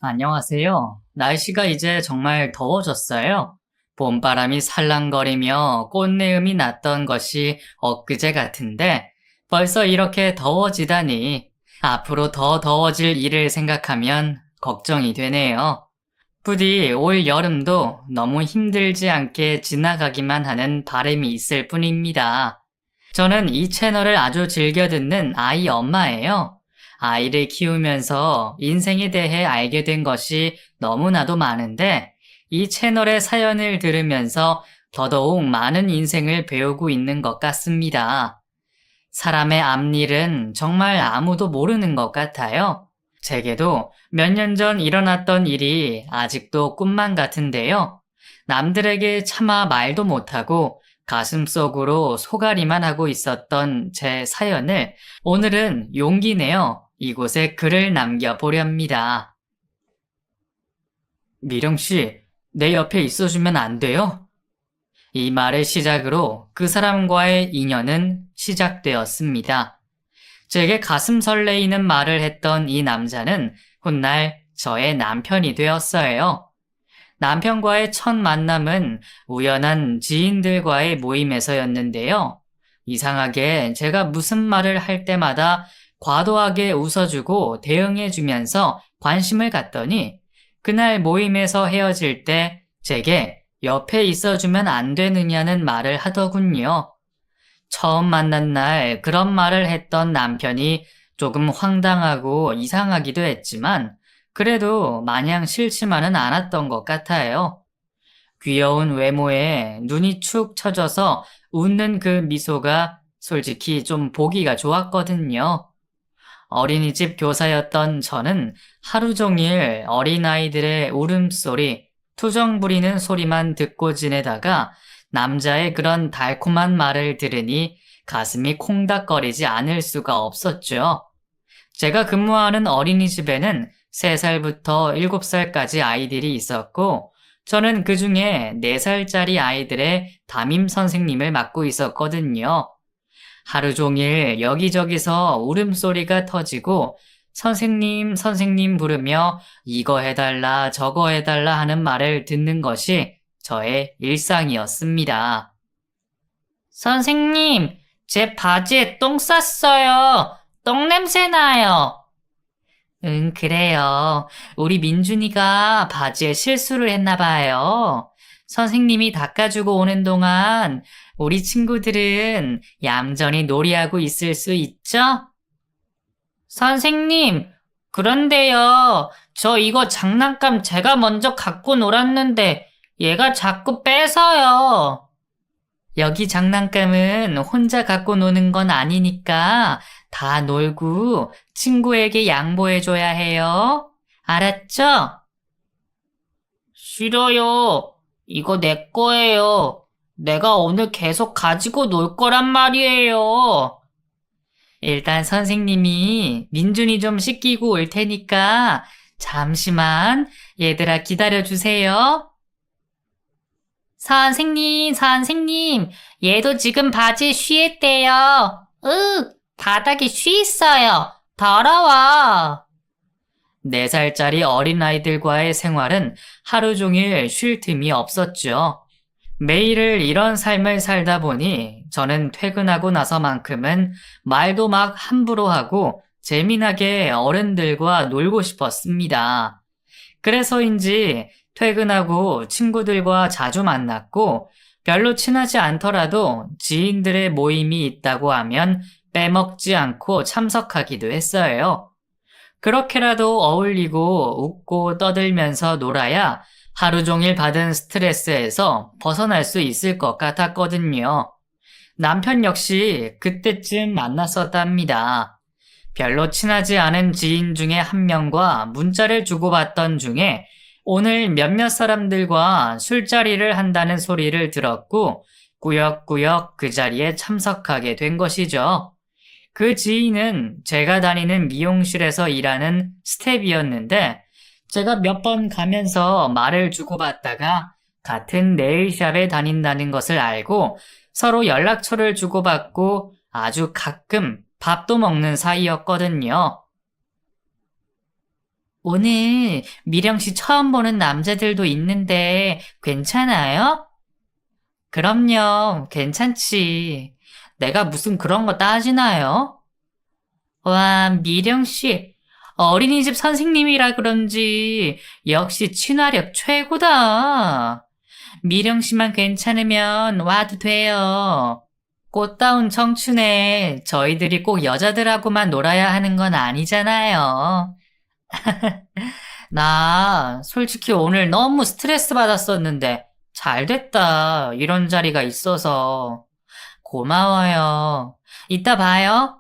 안녕하세요. 날씨가 이제 정말 더워졌어요. 봄바람이 살랑거리며 꽃내음이 났던 것이 엊그제 같은데 벌써 이렇게 더워지다니 앞으로 더 더워질 일을 생각하면 걱정이 되네요. 부디 올 여름도 너무 힘들지 않게 지나가기만 하는 바람이 있을 뿐입니다. 저는 이 채널을 아주 즐겨 듣는 아이 엄마예요. 아이를 키우면서 인생에 대해 알게 된 것이 너무나도 많은데 이 채널의 사연을 들으면서 더더욱 많은 인생을 배우고 있는 것 같습니다. 사람의 앞일은 정말 아무도 모르는 것 같아요. 제게도 몇 년 전 일어났던 일이 아직도 꿈만 같은데요. 남들에게 차마 말도 못하고 가슴속으로 소가리만 하고 있었던 제 사연을 오늘은 용기 내어 이곳에 글을 남겨보렵니다. 미령씨, 내 옆에 있어주면 안 돼요? 이 말을 시작으로 그 사람과의 인연은 시작되었습니다. 제게 가슴 설레이는 말을 했던 이 남자는 훗날 저의 남편이 되었어요. 남편과의 첫 만남은 우연한 지인들과의 모임에서였는데요. 이상하게 제가 무슨 말을 할 때마다 과도하게 웃어주고 대응해주면서 관심을 갖더니 그날 모임에서 헤어질 때 제게 옆에 있어주면 안 되느냐는 말을 하더군요. 처음 만난 날 그런 말을 했던 남편이 조금 황당하고 이상하기도 했지만 그래도 마냥 싫지만은 않았던 것 같아요. 귀여운 외모에 눈이 축 처져서 웃는 그 미소가 솔직히 좀 보기가 좋았거든요. 어린이집 교사였던 저는 하루 종일 어린아이들의 울음소리, 투정 부리는 소리만 듣고 지내다가 남자의 그런 달콤한 말을 들으니 가슴이 콩닥거리지 않을 수가 없었죠. 제가 근무하는 어린이집에는 3살부터 7살까지 아이들이 있었고, 저는 그 중에 4살짜리 아이들의 담임 선생님을 맡고 있었거든요. 하루 종일 여기저기서 울음소리가 터지고, 선생님, 선생님 부르며 이거 해달라, 저거 해달라 하는 말을 듣는 것이 저의 일상이었습니다. 선생님, 제 바지에 똥 쌌어요. 똥 냄새 나요. 응, 그래요. 우리 민준이가 바지에 실수를 했나 봐요. 선생님이 닦아주고 오는 동안 우리 친구들은 얌전히 놀이하고 있을 수 있죠? 선생님, 그런데요. 저 이거 장난감 제가 먼저 갖고 놀았는데 얘가 자꾸 뺏어요. 여기 장난감은 혼자 갖고 노는 건 아니니까 다 놀고 친구에게 양보해줘야 해요. 알았죠? 싫어요. 이거 내 거예요. 내가 오늘 계속 가지고 놀 거란 말이에요. 일단 선생님이 민준이 좀 씻기고 올 테니까 잠시만 얘들아 기다려주세요. 선생님, 선생님, 얘도 지금 바지에 쉬했대요. 바닥에 쉬 있어요. 더러워. 4살짜리 어린아이들과의 생활은 하루 종일 쉴 틈이 없었죠. 매일을 이런 삶을 살다 보니 저는 퇴근하고 나서만큼은 말도 막 함부로 하고 재미나게 어른들과 놀고 싶었습니다. 그래서인지 퇴근하고 친구들과 자주 만났고 별로 친하지 않더라도 지인들의 모임이 있다고 하면 빼먹지 않고 참석하기도 했어요. 그렇게라도 어울리고 웃고 떠들면서 놀아야 하루 종일 받은 스트레스에서 벗어날 수 있을 것 같았거든요. 남편 역시 그때쯤 만났었답니다. 별로 친하지 않은 지인 중에 한 명과 문자를 주고받던 중에 오늘 몇몇 사람들과 술자리를 한다는 소리를 들었고 꾸역꾸역 그 자리에 참석하게 된 것이죠. 그 지인은 제가 다니는 미용실에서 일하는 스텝이었는데 제가 몇 번 가면서 말을 주고받다가 같은 네일샵에 다닌다는 것을 알고 서로 연락처를 주고받고 아주 가끔 밥도 먹는 사이였거든요. 오늘 미령 씨 처음 보는 남자들도 있는데 괜찮아요? 그럼요, 괜찮지. 내가 무슨 그런 거 따지나요? 와, 미령 씨, 어린이집 선생님이라 그런지 역시 친화력 최고다. 미령 씨만 괜찮으면 와도 돼요. 꽃다운 청춘에 저희들이 꼭 여자들하고만 놀아야 하는 건 아니잖아요. 나 솔직히 오늘 너무 스트레스 받았었는데 잘 됐다. 이런 자리가 있어서. 고마워요. 이따 봐요.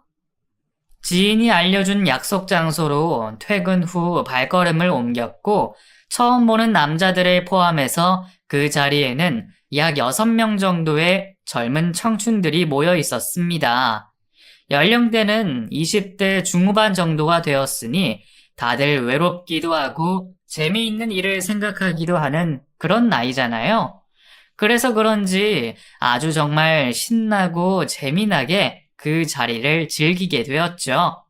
지인이 알려준 약속 장소로 퇴근 후 발걸음을 옮겼고 처음 보는 남자들을 포함해서 그 자리에는 약 6명 정도의 젊은 청춘들이 모여 있었습니다. 연령대는 20대 중후반 정도가 되었으니 다들 외롭기도 하고 재미있는 일을 생각하기도 하는 그런 나이잖아요. 그래서 그런지 아주 정말 신나고 재미나게 그 자리를 즐기게 되었죠.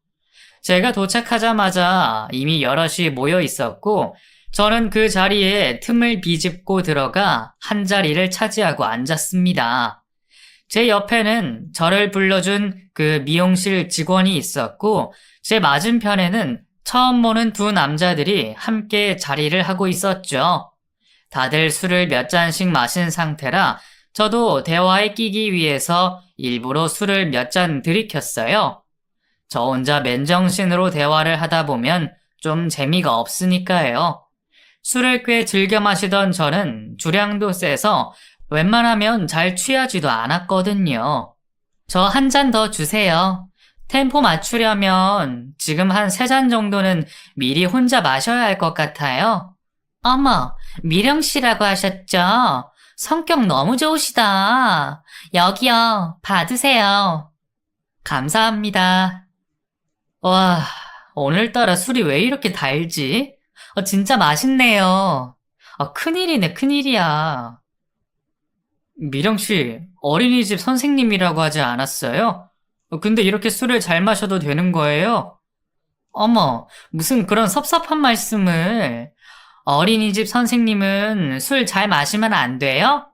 제가 도착하자마자 이미 여럿이 모여 있었고, 저는 그 자리에 틈을 비집고 들어가 한 자리를 차지하고 앉았습니다. 제 옆에는 저를 불러준 그 미용실 직원이 있었고, 제 맞은편에는 처음 보는 두 남자들이 함께 자리를 하고 있었죠. 다들 술을 몇 잔씩 마신 상태라 저도 대화에 끼기 위해서 일부러 술을 몇 잔 들이켰어요. 저 혼자 맨정신으로 대화를 하다 보면 좀 재미가 없으니까요. 술을 꽤 즐겨 마시던 저는 주량도 세서 웬만하면 잘 취하지도 않았거든요. 저 한 잔 더 주세요. 템포 맞추려면 지금 한 3잔 정도는 미리 혼자 마셔야 할 것 같아요. 어머, 미령 씨라고 하셨죠? 성격 너무 좋으시다. 여기요, 받으세요. 감사합니다. 와, 오늘따라 술이 왜 이렇게 달지? 진짜 맛있네요. 큰일이네, 큰일이야. 미령 씨, 어린이집 선생님이라고 하지 않았어요? 근데 이렇게 술을 잘 마셔도 되는 거예요? 어머, 무슨 그런 섭섭한 말씀을. 어린이집 선생님은 술 잘 마시면 안 돼요?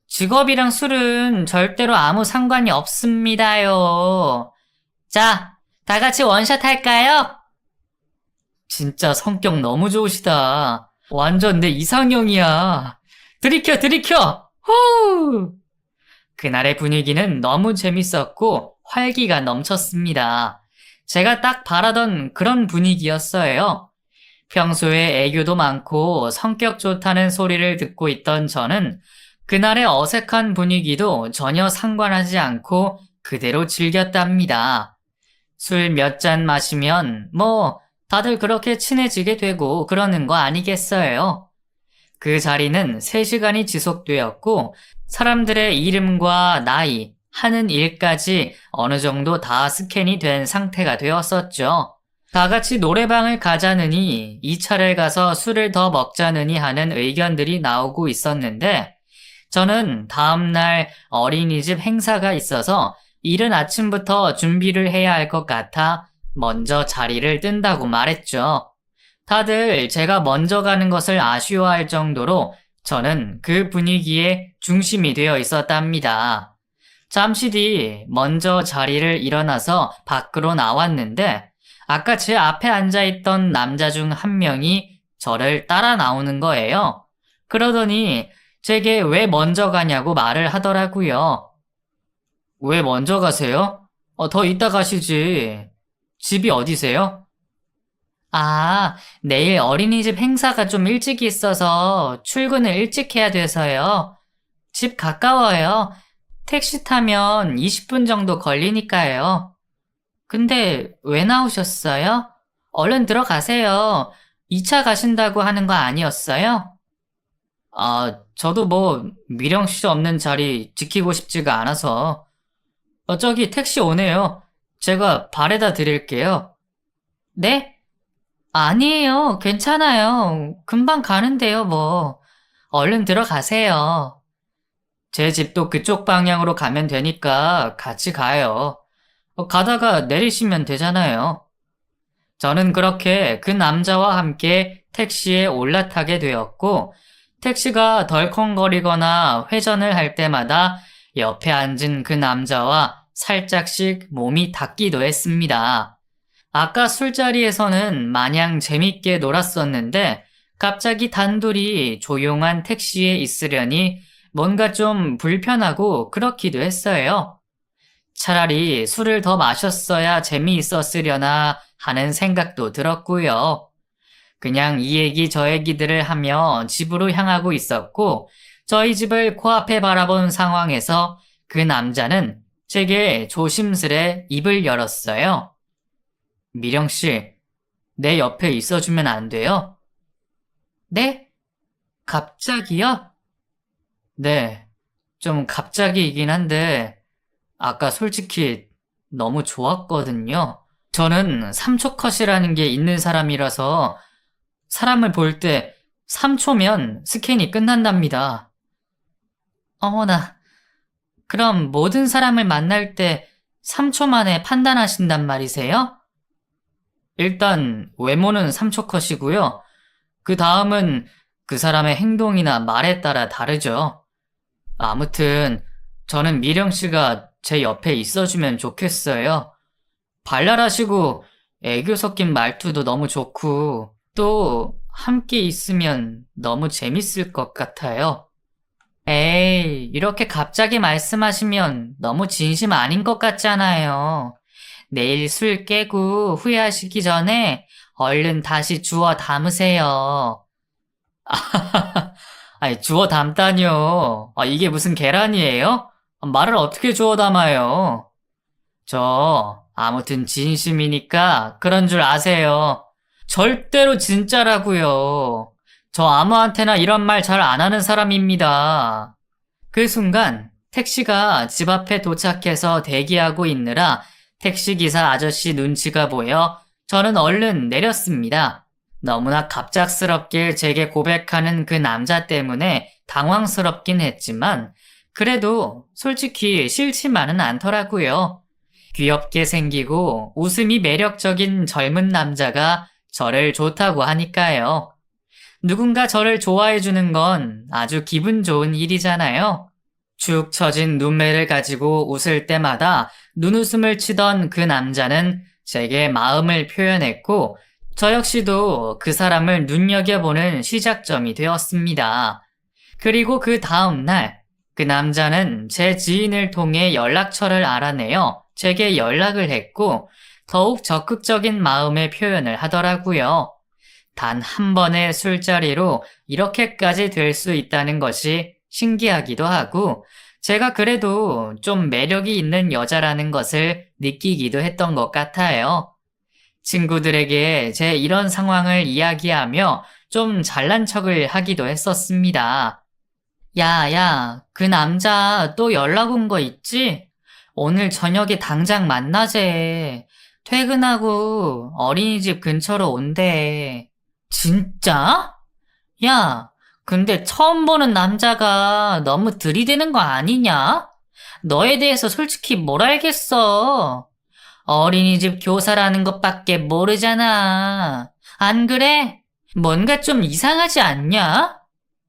직업이랑 술은 절대로 아무 상관이 없습니다요. 자, 다 같이 원샷 할까요? 진짜 성격 너무 좋으시다. 완전 내 이상형이야. 들이켜, 들이켜! 후! 그날의 분위기는 너무 재밌었고 활기가 넘쳤습니다. 제가 딱 바라던 그런 분위기였어요. 평소에 애교도 많고 성격 좋다는 소리를 듣고 있던 저는 그날의 어색한 분위기도 전혀 상관하지 않고 그대로 즐겼답니다. 술 몇 잔 마시면 다들 그렇게 친해지게 되고 그러는 거 아니겠어요? 그 자리는 3시간이 지속되었고 사람들의 이름과 나이, 하는 일까지 어느 정도 다 스캔이 된 상태가 되었었죠. 다 같이 노래방을 가자느니 2차를 가서 술을 더 먹자느니 하는 의견들이 나오고 있었는데 저는 다음날 어린이집 행사가 있어서 이른 아침부터 준비를 해야 할 것 같아 먼저 자리를 뜬다고 말했죠. 다들 제가 먼저 가는 것을 아쉬워할 정도로 저는 그 분위기에 중심이 되어 있었답니다. 잠시 뒤 먼저 자리를 일어나서 밖으로 나왔는데 아까 제 앞에 앉아있던 남자 중 한 명이 저를 따라 나오는 거예요. 그러더니 제게 왜 먼저 가냐고 말을 하더라고요. 왜 먼저 가세요? 더 이따 가시지. 집이 어디세요? 아, 내일 어린이집 행사가 좀 일찍 있어서 출근을 일찍 해야 돼서요. 집 가까워요. 택시 타면 20분 정도 걸리니까요. 근데 왜 나오셨어요? 얼른 들어가세요. 2차 가신다고 하는 거 아니었어요? 저도 미령 씨 없는 자리 지키고 싶지가 않아서. 저기 택시 오네요. 제가 바래다 드릴게요. 네? 아니에요. 괜찮아요. 금방 가는데요, 뭐. 얼른 들어가세요. 제 집도 그쪽 방향으로 가면 되니까 같이 가요. 가다가 내리시면 되잖아요. 저는 그렇게 그 남자와 함께 택시에 올라타게 되었고, 택시가 덜컹거리거나 회전을 할 때마다 옆에 앉은 그 남자와 살짝씩 몸이 닿기도 했습니다. 아까 술자리에서는 마냥 재밌게 놀았었는데, 갑자기 단둘이 조용한 택시에 있으려니 뭔가 좀 불편하고 그렇기도 했어요. 차라리 술을 더 마셨어야 재미있었으려나 하는 생각도 들었고요. 그냥 이 얘기 저 얘기들을 하며 집으로 향하고 있었고, 저희 집을 코앞에 바라본 상황에서 그 남자는 제게 조심스레 입을 열었어요. 미령 씨, 내 옆에 있어주면 안 돼요? 네? 갑자기요? 네, 좀 갑자기이긴 한데, 아까 솔직히 너무 좋았거든요. 저는 3초 컷이라는 게 있는 사람이라서 사람을 볼 때 3초면 스캔이 끝난답니다. 어머나, 그럼 모든 사람을 만날 때 3초 만에 판단하신단 말이세요? 일단 외모는 3초 컷이고요. 그 다음은 그 사람의 행동이나 말에 따라 다르죠. 아무튼 저는 미령 씨가 제 옆에 있어주면 좋겠어요. 발랄하시고 애교 섞인 말투도 너무 좋고 또 함께 있으면 너무 재밌을 것 같아요. 에이, 이렇게 갑자기 말씀하시면 너무 진심 아닌 것 같잖아요. 내일 술 깨고 후회하시기 전에 얼른 다시 주워 담으세요. 아니, 주워 담다니요. 이게 무슨 계란이에요? 말을 어떻게 주워 담아요? 아무튼 진심이니까 그런 줄 아세요. 절대로 진짜라고요. 저 아무한테나 이런 말 잘 안 하는 사람입니다. 그 순간 택시가 집 앞에 도착해서 대기하고 있느라 택시기사 아저씨 눈치가 보여 저는 얼른 내렸습니다. 너무나 갑작스럽게 제게 고백하는 그 남자 때문에 당황스럽긴 했지만 그래도 솔직히 싫지만은 않더라고요. 귀엽게 생기고 웃음이 매력적인 젊은 남자가 저를 좋다고 하니까요. 누군가 저를 좋아해주는 건 아주 기분 좋은 일이잖아요. 축 처진 눈매를 가지고 웃을 때마다 눈웃음을 치던 그 남자는 제게 마음을 표현했고 저 역시도 그 사람을 눈여겨보는 시작점이 되었습니다. 그리고 그 다음 날 그 남자는 제 지인을 통해 연락처를 알아내어 제게 연락을 했고 더욱 적극적인 마음의 표현을 하더라고요. 단 한 번의 술자리로 이렇게까지 될 수 있다는 것이 신기하기도 하고 제가 그래도 좀 매력이 있는 여자라는 것을 느끼기도 했던 것 같아요. 친구들에게 제 이런 상황을 이야기하며 좀 잘난 척을 하기도 했었습니다. 야, 그 남자 또 연락 온 거 있지? 오늘 저녁에 당장 만나재. 퇴근하고 어린이집 근처로 온대. 진짜? 야, 근데 처음 보는 남자가 너무 들이대는 거 아니냐? 너에 대해서 솔직히 뭘 알겠어? 어린이집 교사라는 것밖에 모르잖아. 안 그래? 뭔가 좀 이상하지 않냐?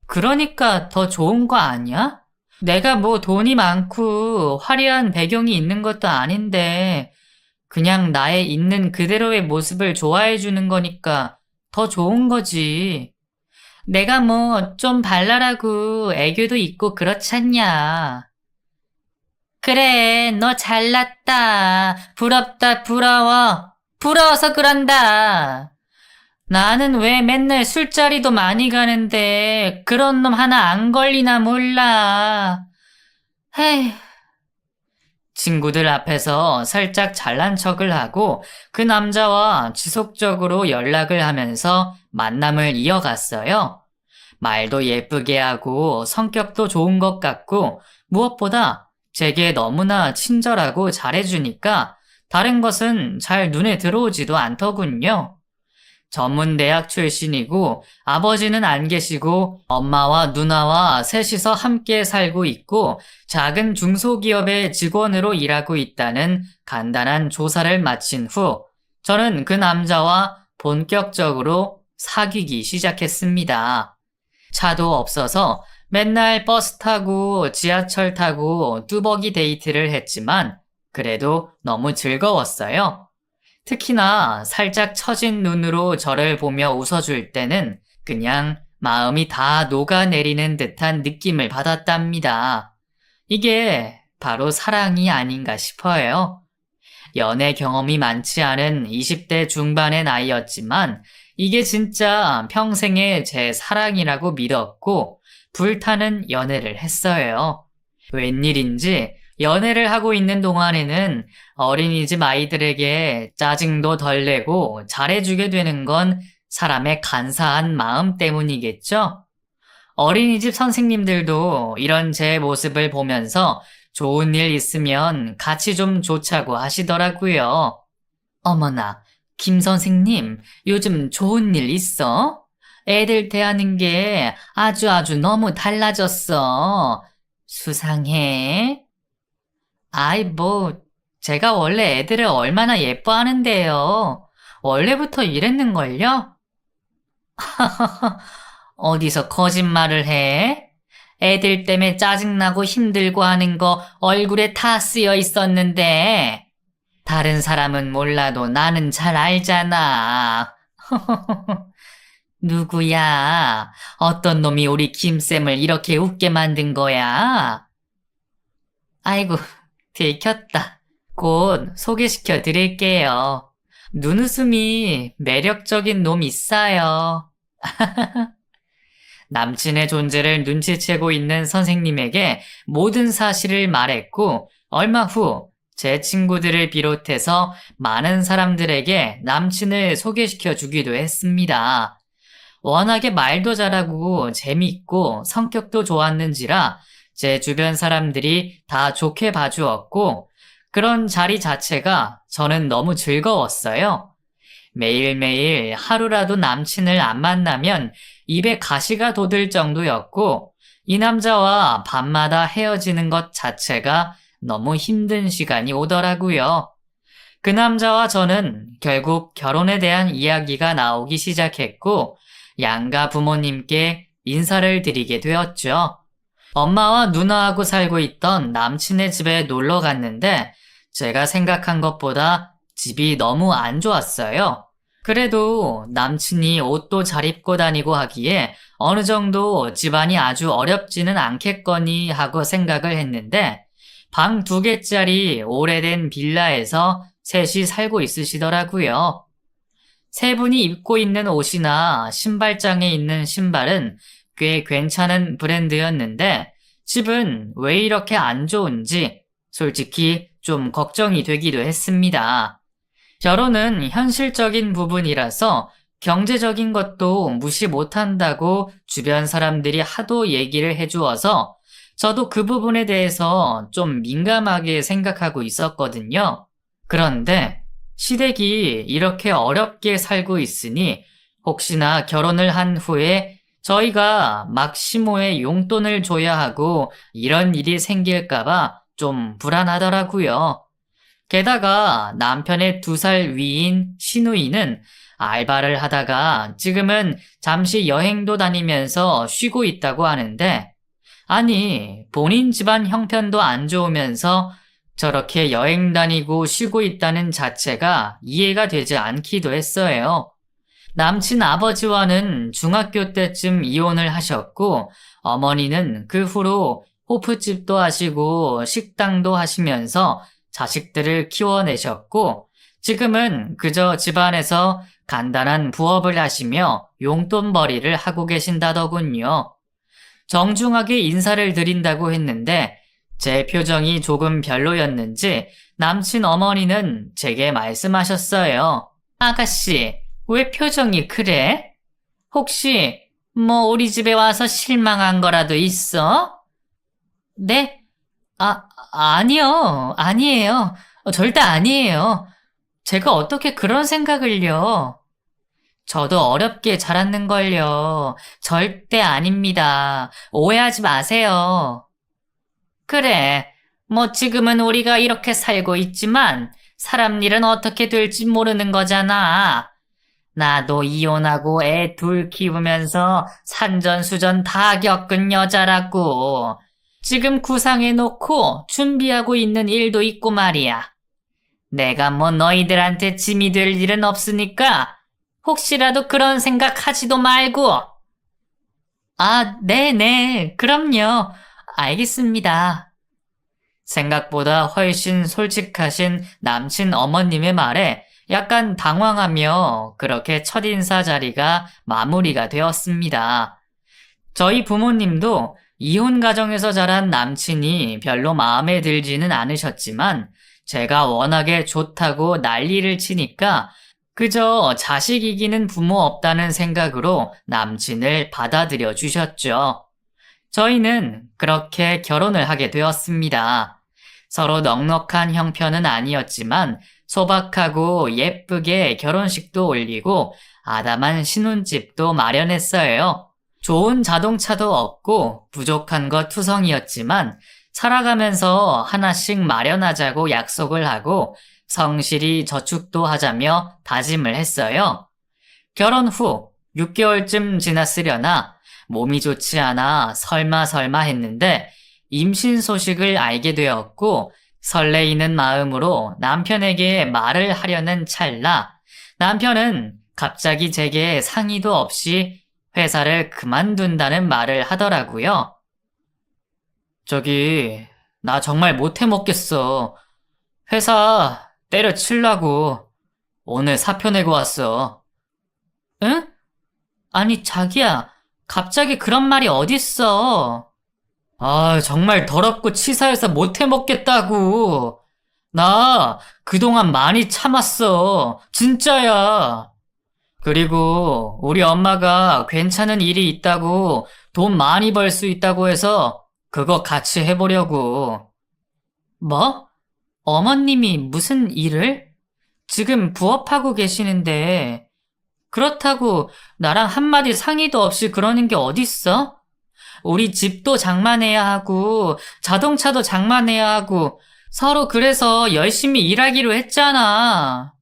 그러니까 더 좋은 거 아니야? 내가 뭐 돈이 많고 화려한 배경이 있는 것도 아닌데 그냥 나의 있는 그대로의 모습을 좋아해 주는 거니까 더 좋은 거지. 내가 뭐 좀 발랄하고 애교도 있고 그렇잖냐. 그래, 너 잘났다. 부럽다, 부러워. 부러워서 그런다. 나는 왜 맨날 술자리도 많이 가는데 그런 놈 하나 안 걸리나 몰라. 헤이. 친구들 앞에서 살짝 잘난 척을 하고 그 남자와 지속적으로 연락을 하면서 만남을 이어갔어요. 말도 예쁘게 하고 성격도 좋은 것 같고 무엇보다 제게 너무나 친절하고 잘해주니까 다른 것은 잘 눈에 들어오지도 않더군요. 전문대학 출신이고 아버지는 안 계시고 엄마와 누나와 셋이서 함께 살고 있고 작은 중소기업의 직원으로 일하고 있다는 간단한 조사를 마친 후 저는 그 남자와 본격적으로 사귀기 시작했습니다. 차도 없어서 맨날 버스 타고 지하철 타고 뚜벅이 데이트를 했지만 그래도 너무 즐거웠어요. 특히나 살짝 처진 눈으로 저를 보며 웃어줄 때는 그냥 마음이 다 녹아내리는 듯한 느낌을 받았답니다. 이게 바로 사랑이 아닌가 싶어요. 연애 경험이 많지 않은 20대 중반의 나이였지만 이게 진짜 평생의 제 사랑이라고 믿었고 불타는 연애를 했어요. 웬일인지 연애를 하고 있는 동안에는 어린이집 아이들에게 짜증도 덜 내고 잘해주게 되는 건 사람의 간사한 마음 때문이겠죠? 어린이집 선생님들도 이런 제 모습을 보면서 좋은 일 있으면 같이 좀 좋자고 하시더라고요. 어머나, 김 선생님, 요즘 좋은 일 있어? 애들 대하는 게 아주 너무 달라졌어. 수상해. 아이, 제가 원래 애들을 얼마나 예뻐하는데요. 원래부터 이랬는걸요? 어디서 거짓말을 해? 애들 때문에 짜증나고 힘들고 하는 거 얼굴에 다 쓰여 있었는데. 다른 사람은 몰라도 나는 잘 알잖아. 누구야? 어떤 놈이 우리 김쌤을 이렇게 웃게 만든 거야? 아이고, 들켰다. 곧 소개시켜 드릴게요. 눈웃음이 매력적인 놈 있어요. 남친의 존재를 눈치채고 있는 선생님에게 모든 사실을 말했고, 얼마 후 제 친구들을 비롯해서 많은 사람들에게 남친을 소개시켜 주기도 했습니다. 워낙에 말도 잘하고 재밌고 성격도 좋았는지라 제 주변 사람들이 다 좋게 봐주었고, 그런 자리 자체가 저는 너무 즐거웠어요. 매일매일 하루라도 남친을 안 만나면 입에 가시가 돋을 정도였고, 이 남자와 밤마다 헤어지는 것 자체가 너무 힘든 시간이 오더라고요. 그 남자와 저는 결국 결혼에 대한 이야기가 나오기 시작했고, 양가 부모님께 인사를 드리게 되었죠. 엄마와 누나하고 살고 있던 남친의 집에 놀러 갔는데, 제가 생각한 것보다 집이 너무 안 좋았어요. 그래도 남친이 옷도 잘 입고 다니고 하기에 어느 정도 집안이 아주 어렵지는 않겠거니 하고 생각을 했는데, 방 2개짜리 오래된 빌라에서 셋이 살고 있으시더라고요. 세 분이 입고 있는 옷이나 신발장에 있는 신발은 꽤 괜찮은 브랜드였는데, 집은 왜 이렇게 안 좋은지 솔직히 좀 걱정이 되기도 했습니다. 결혼은 현실적인 부분이라서 경제적인 것도 무시 못한다고 주변 사람들이 하도 얘기를 해주어서 저도 그 부분에 대해서 좀 민감하게 생각하고 있었거든요. 그런데 시댁이 이렇게 어렵게 살고 있으니 혹시나 결혼을 한 후에 저희가 막 시모에 용돈을 줘야 하고 이런 일이 생길까봐 좀 불안하더라고요. 게다가 남편의 2살 위인 시누이는 알바를 하다가 지금은 잠시 여행도 다니면서 쉬고 있다고 하는데, 아니, 본인 집안 형편도 안 좋으면서 저렇게 여행 다니고 쉬고 있다는 자체가 이해가 되지 않기도 했어요. 남친 아버지와는 중학교 때쯤 이혼을 하셨고, 어머니는 그 후로 호프집도 하시고 식당도 하시면서 자식들을 키워내셨고, 지금은 그저 집안에서 간단한 부업을 하시며 용돈벌이를 하고 계신다더군요. 정중하게 인사를 드린다고 했는데 제 표정이 조금 별로였는지 남친 어머니는 제게 말씀하셨어요. 아가씨, 왜 표정이 그래? 혹시 우리 집에 와서 실망한 거라도 있어? 네? 아니에요. 절대 아니에요. 제가 어떻게 그런 생각을요? 저도 어렵게 자랐는걸요. 절대 아닙니다. 오해하지 마세요. 그래, 지금은 우리가 이렇게 살고 있지만 사람 일은 어떻게 될지 모르는 거잖아. 나도 이혼하고 애 둘 키우면서 산전수전 다 겪은 여자라고. 지금 구상해놓고 준비하고 있는 일도 있고 말이야. 내가 뭐 너희들한테 짐이 될 일은 없으니까 혹시라도 그런 생각하지도 말고. 아, 네네. 그럼요. 알겠습니다. 생각보다 훨씬 솔직하신 남친 어머님의 말에 약간 당황하며 그렇게 첫인사 자리가 마무리가 되었습니다. 저희 부모님도 이혼 가정에서 자란 남친이 별로 마음에 들지는 않으셨지만 제가 워낙에 좋다고 난리를 치니까 그저 자식 이기는 부모 없다는 생각으로 남친을 받아들여 주셨죠. 저희는 그렇게 결혼을 하게 되었습니다. 서로 넉넉한 형편은 아니었지만 소박하고 예쁘게 결혼식도 올리고 아담한 신혼집도 마련했어요. 좋은 자동차도 없고 부족한 것 투성이었지만 살아가면서 하나씩 마련하자고 약속을 하고 성실히 저축도 하자며 다짐을 했어요. 결혼 후 6개월쯤 지났으려나 몸이 좋지 않아 설마 했는데 임신 소식을 알게 되었고 설레이는 마음으로 남편에게 말을 하려는 찰나 남편은 갑자기 제게 상의도 없이 회사를 그만둔다는 말을 하더라고요. 저기, 나 정말 못해 먹겠어. 회사 때려치려고 오늘 사표 내고 왔어. 응? 아니, 자기야, 갑자기 그런 말이 어딨어. 아, 정말 더럽고 치사해서 못해 먹겠다고. 나 그동안 많이 참았어. 진짜야. 그리고 우리 엄마가 괜찮은 일이 있다고 돈 많이 벌 수 있다고 해서 그거 같이 해보려고. 뭐? 어머님이 무슨 일을? 지금 부업하고 계시는데 그렇다고 나랑 한마디 상의도 없이 그러는 게 어딨어? 우리 집도 장만해야 하고 자동차도 장만해야 하고 서로 그래서 열심히 일하기로 했잖아.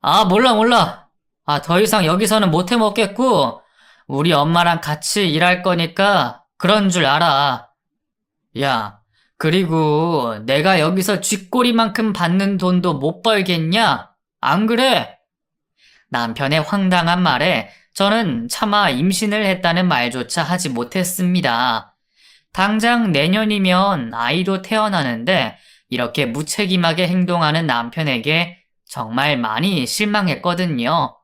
아, 몰라. 아, 더 이상 여기서는 못해 먹겠고 우리 엄마랑 같이 일할 거니까 그런 줄 알아. 야, 그리고 내가 여기서 쥐꼬리만큼 받는 돈도 못 벌겠냐? 안 그래? 남편의 황당한 말에 저는 차마 임신을 했다는 말조차 하지 못했습니다. 당장 내년이면 아이도 태어나는데 이렇게 무책임하게 행동하는 남편에게 정말 많이 실망했거든요.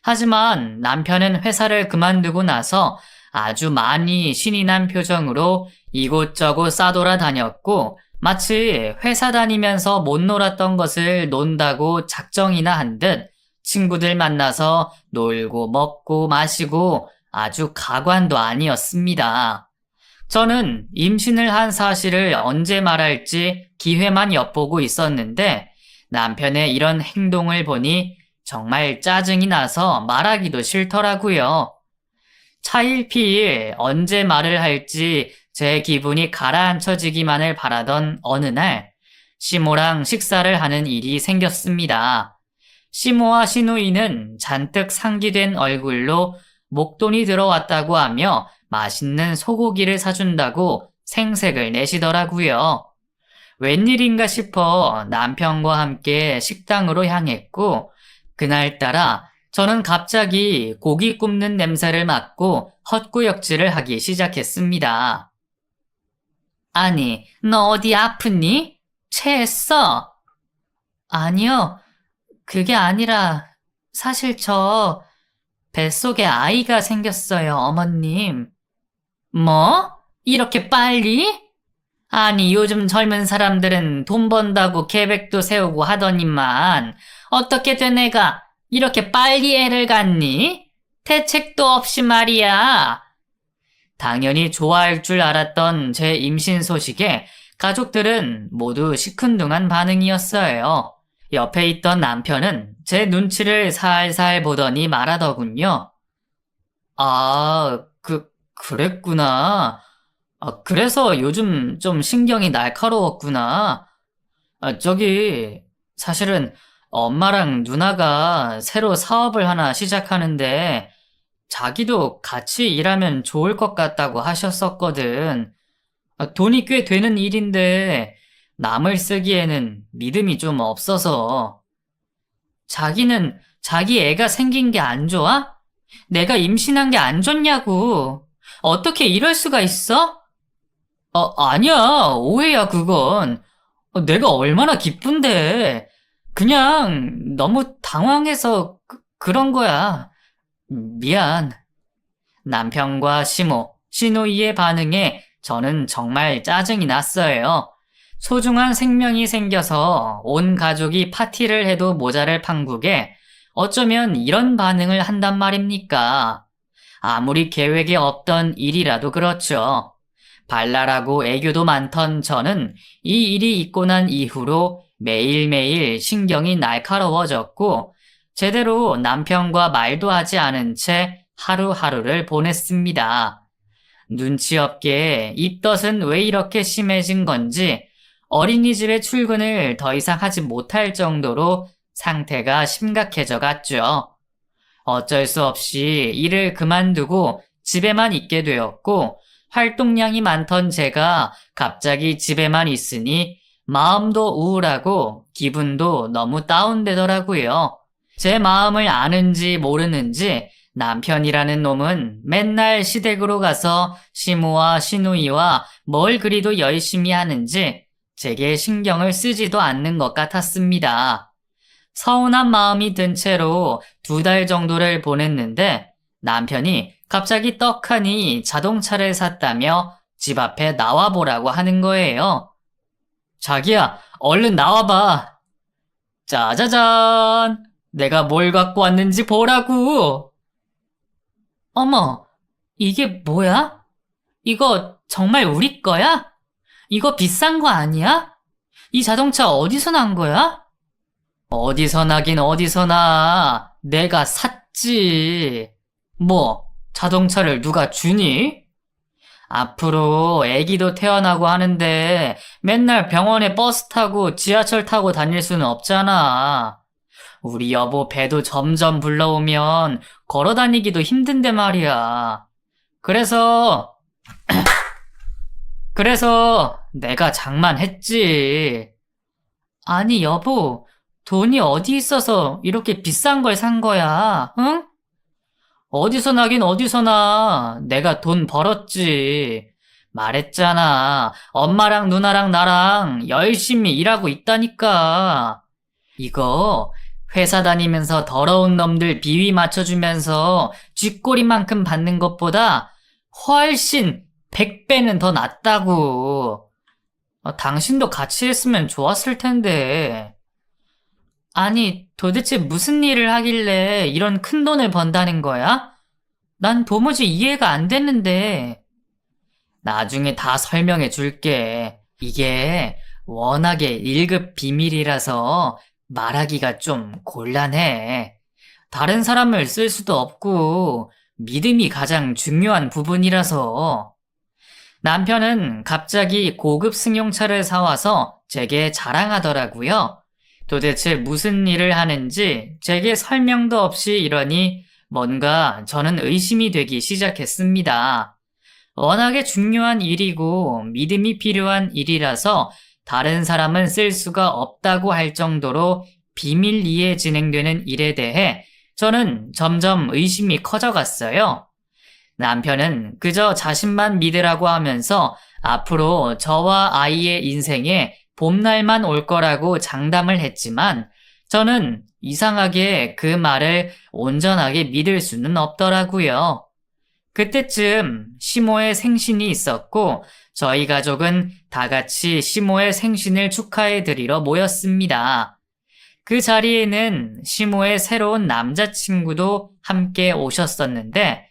하지만 남편은 회사를 그만두고 나서 아주 많이 신이 난 표정으로 이곳저곳 싸돌아다녔고 마치 회사 다니면서 못 놀았던 것을 논다고 작정이나 한 듯 친구들 만나서 놀고 먹고 마시고 아주 가관도 아니었습니다. 저는 임신을 한 사실을 언제 말할지 기회만 엿보고 있었는데 남편의 이런 행동을 보니 정말 짜증이 나서 말하기도 싫더라고요. 차일피일 언제 말을 할지 제 기분이 가라앉혀지기만을 바라던 어느 날 시모랑 식사를 하는 일이 생겼습니다. 시모와 시누이는 잔뜩 상기된 얼굴로 목돈이 들어왔다고 하며 맛있는 소고기를 사준다고 생색을 내시더라고요. 웬일인가 싶어 남편과 함께 식당으로 향했고 그날따라 저는 갑자기 고기 굽는 냄새를 맡고 헛구역질을 하기 시작했습니다. 아니, 너 어디 아프니? 체했어? 아니요, 그게 아니라 사실 저 뱃속에 아이가 생겼어요, 어머님. 뭐? 이렇게 빨리? 아니, 요즘 젊은 사람들은 돈 번다고 계획도 세우고 하더니만 어떻게 된 애가 이렇게 빨리 애를 갖니? 대책도 없이 말이야. 당연히 좋아할 줄 알았던 제 임신 소식에 가족들은 모두 시큰둥한 반응이었어요. 옆에 있던 남편은 제 눈치를 살살 보더니 말하더군요. 아, 그랬구나. 그래서 요즘 좀 신경이 날카로웠구나. 저기, 사실은 엄마랑 누나가 새로 사업을 하나 시작하는데 자기도 같이 일하면 좋을 것 같다고 하셨었거든. 돈이 꽤 되는 일인데 남을 쓰기에는 믿음이 좀 없어서. 자기는 자기 애가 생긴 게 안 좋아? 내가 임신한 게 안 좋냐고. 어떻게 이럴 수가 있어? 아니야. 오해야, 그건. 내가 얼마나 기쁜데. 그냥 너무 당황해서 그런 거야. 미안. 남편과 시누이의 반응에 저는 정말 짜증이 났어요. 소중한 생명이 생겨서 온 가족이 파티를 해도 모자랄 판국에 어쩌면 이런 반응을 한단 말입니까? 아무리 계획에 없던 일이라도 그렇죠. 발랄하고 애교도 많던 저는 이 일이 있고 난 이후로 매일매일 신경이 날카로워졌고 제대로 남편과 말도 하지 않은 채 하루하루를 보냈습니다. 눈치 없게 입덧은 왜 이렇게 심해진 건지 어린이집에 출근을 더 이상 하지 못할 정도로 상태가 심각해져 갔죠. 어쩔 수 없이 일을 그만두고 집에만 있게 되었고 활동량이 많던 제가 갑자기 집에만 있으니 마음도 우울하고 기분도 너무 다운되더라고요. 제 마음을 아는지 모르는지 남편이라는 놈은 맨날 시댁으로 가서 시모와 시누이와 뭘 그리도 열심히 하는지 제게 신경을 쓰지도 않는 것 같았습니다. 서운한 마음이 든 채로 2달 정도를 보냈는데 남편이 갑자기 떡하니 자동차를 샀다며 집 앞에 나와보라고 하는 거예요. 자기야, 얼른 나와봐. 짜자잔! 내가 뭘 갖고 왔는지 보라고! 어머, 이게 뭐야? 이거 정말 우리 거야? 이거 비싼 거 아니야? 이 자동차 어디서 난 거야? 어디서 나긴 어디서 나. 내가 샀지. 뭐, 자동차를 누가 주니? 앞으로 애기도 태어나고 하는데 맨날 병원에 버스 타고 지하철 타고 다닐 수는 없잖아. 우리 여보 배도 점점 불러오면 걸어 다니기도 힘든데 말이야. 그래서 내가 장만했지. 아니 여보, 돈이 어디 있어서 이렇게 비싼 걸 산 거야, 응? 어디서 나긴 어디서 나. 내가 돈 벌었지. 말했잖아. 엄마랑 누나랑 나랑 열심히 일하고 있다니까. 이거 회사 다니면서 더러운 놈들 비위 맞춰주면서 쥐꼬리만큼 받는 것보다 훨씬 100배는 더 낫다고. 당신도 같이 했으면 좋았을 텐데. 아니, 도대체 무슨 일을 하길래 이런 큰 돈을 번다는 거야? 난 도무지 이해가 안 됐는데. 나중에 다 설명해 줄게. 이게 워낙에 1급 비밀이라서 말하기가 좀 곤란해. 다른 사람을 쓸 수도 없고 믿음이 가장 중요한 부분이라서. 남편은 갑자기 고급 승용차를 사와서 제게 자랑하더라고요. 도대체 무슨 일을 하는지 제게 설명도 없이 이러니 뭔가 저는 의심이 되기 시작했습니다. 워낙에 중요한 일이고 믿음이 필요한 일이라서 다른 사람은 쓸 수가 없다고 할 정도로 비밀리에 진행되는 일에 대해 저는 점점 의심이 커져갔어요. 남편은 그저 자신만 믿으라고 하면서 앞으로 저와 아이의 인생에 봄날만 올 거라고 장담을 했지만 저는 이상하게 그 말을 온전하게 믿을 수는 없더라고요. 그때쯤 시모의 생신이 있었고 저희 가족은 다 같이 시모의 생신을 축하해 드리러 모였습니다. 그 자리에는 시모의 새로운 남자친구도 함께 오셨었는데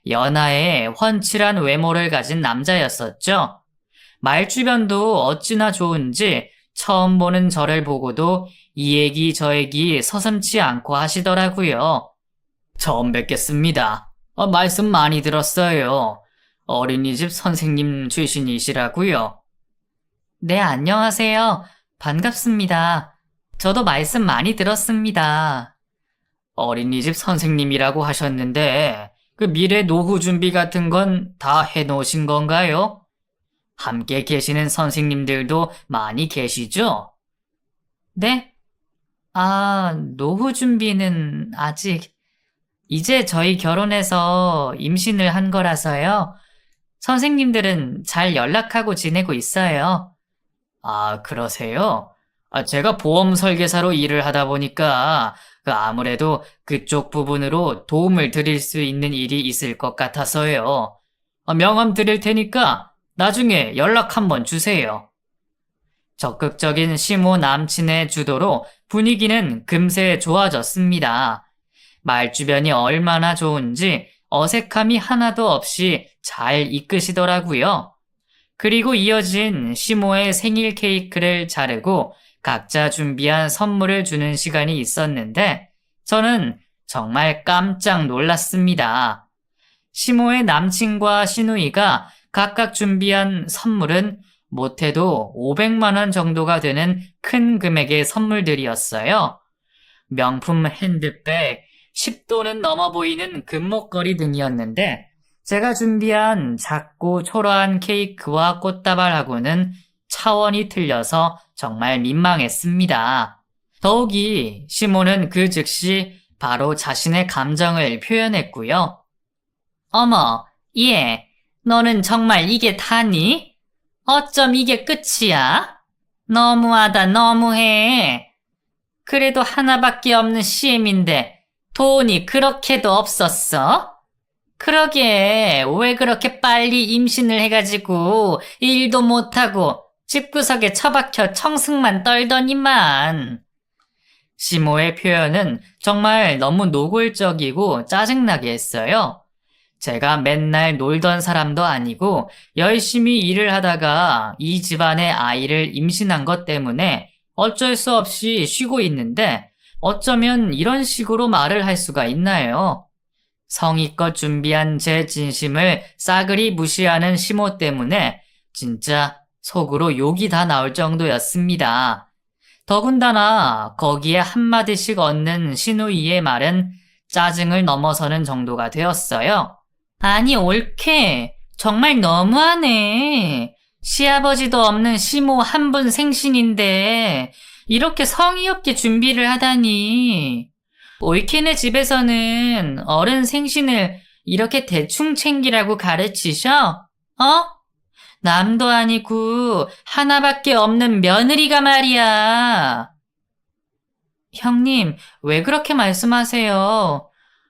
연하에 훤칠한 외모를 가진 남자였었죠. 말주변도 어찌나 좋은지 처음 보는 저를 보고도 이 얘기 저 얘기 서슴지 않고 하시더라고요. 처음 뵙겠습니다. 말씀 많이 들었어요. 어린이집 선생님 출신이시라고요. 네, 안녕하세요. 반갑습니다. 저도 말씀 많이 들었습니다. 어린이집 선생님이라고 하셨는데, 그 미래 노후 준비 같은 건 다 해놓으신 건가요? 함께 계시는 선생님들도 많이 계시죠? 네? 아, 노후 준비는 아직, 이제 저희 결혼해서 임신을 한 거라서요. 선생님들은 잘 연락하고 지내고 있어요. 아, 그러세요? 제가 보험 설계사로 일을 하다 보니까 아무래도 그쪽 부분으로 도움을 드릴 수 있는 일이 있을 것 같아서요. 명함 드릴 테니까 나중에 연락 한번 주세요. 적극적인 시모 남친의 주도로 분위기는 금세 좋아졌습니다. 말주변이 얼마나 좋은지 어색함이 하나도 없이 잘 이끄시더라고요. 그리고 이어진 시모의 생일 케이크를 자르고 각자 준비한 선물을 주는 시간이 있었는데 저는 정말 깜짝 놀랐습니다. 시모의 남친과 시누이가 각각 준비한 선물은 못해도 500만 원 정도가 되는 큰 금액의 선물들이었어요. 명품 핸드백, 10도는 넘어 보이는 금목걸이 등이었는데 제가 준비한 작고 초라한 케이크와 꽃다발하고는 차원이 틀려서 정말 민망했습니다. 더욱이 시모는 그 즉시 바로 자신의 감정을 표현했고요. 어머, 얘, 너는 정말 이게 다니? 어쩜 이게 끝이야? 너무하다, 너무해. 그래도 하나밖에 없는 CM인데 돈이 그렇게도 없었어? 그러게, 왜 그렇게 빨리 임신을 해가지고 일도 못하고 집구석에 처박혀 청승만 떨더니만. 시모의 표현은 정말 너무 노골적이고 짜증나게 했어요. 제가 맨날 놀던 사람도 아니고 열심히 일을 하다가 이 집안의 아이를 임신한 것 때문에 어쩔 수 없이 쉬고 있는데 어쩌면 이런 식으로 말을 할 수가 있나요? 성의껏 준비한 제 진심을 싸그리 무시하는 시모 때문에 진짜 속으로 욕이 다 나올 정도였습니다. 더군다나 거기에 한마디씩 얻는 시누이의 말은 짜증을 넘어서는 정도가 되었어요. 아니, 옳게. 정말 너무하네. 시아버지도 없는 시모 한 분 생신인데 이렇게 성의 없게 준비를 하다니. 옳게네 집에서는 어른 생신을 이렇게 대충 챙기라고 가르치셔? 어? 남도 아니고 하나밖에 없는 며느리가 말이야. 형님, 왜 그렇게 말씀하세요?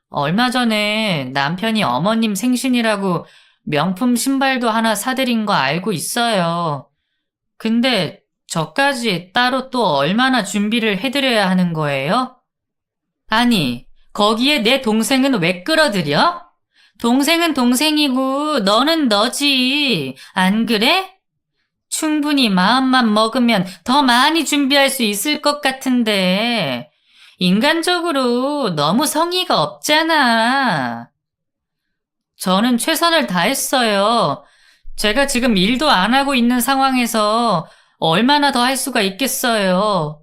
얼마 전에 남편이 어머님 생신이라고 명품 신발도 하나 사드린 거 알고 있어요. 근데 저까지 따로 또 얼마나 준비를 해드려야 하는 거예요? 아니, 거기에 내 동생은 왜 끌어들여? 동생은 동생이고 너는 너지. 안 그래? 충분히 마음만 먹으면 더 많이 준비할 수 있을 것 같은데 인간적으로 너무 성의가 없잖아. 저는 최선을 다했어요. 제가 지금 일도 안 하고 있는 상황에서 얼마나 더 할 수가 있겠어요.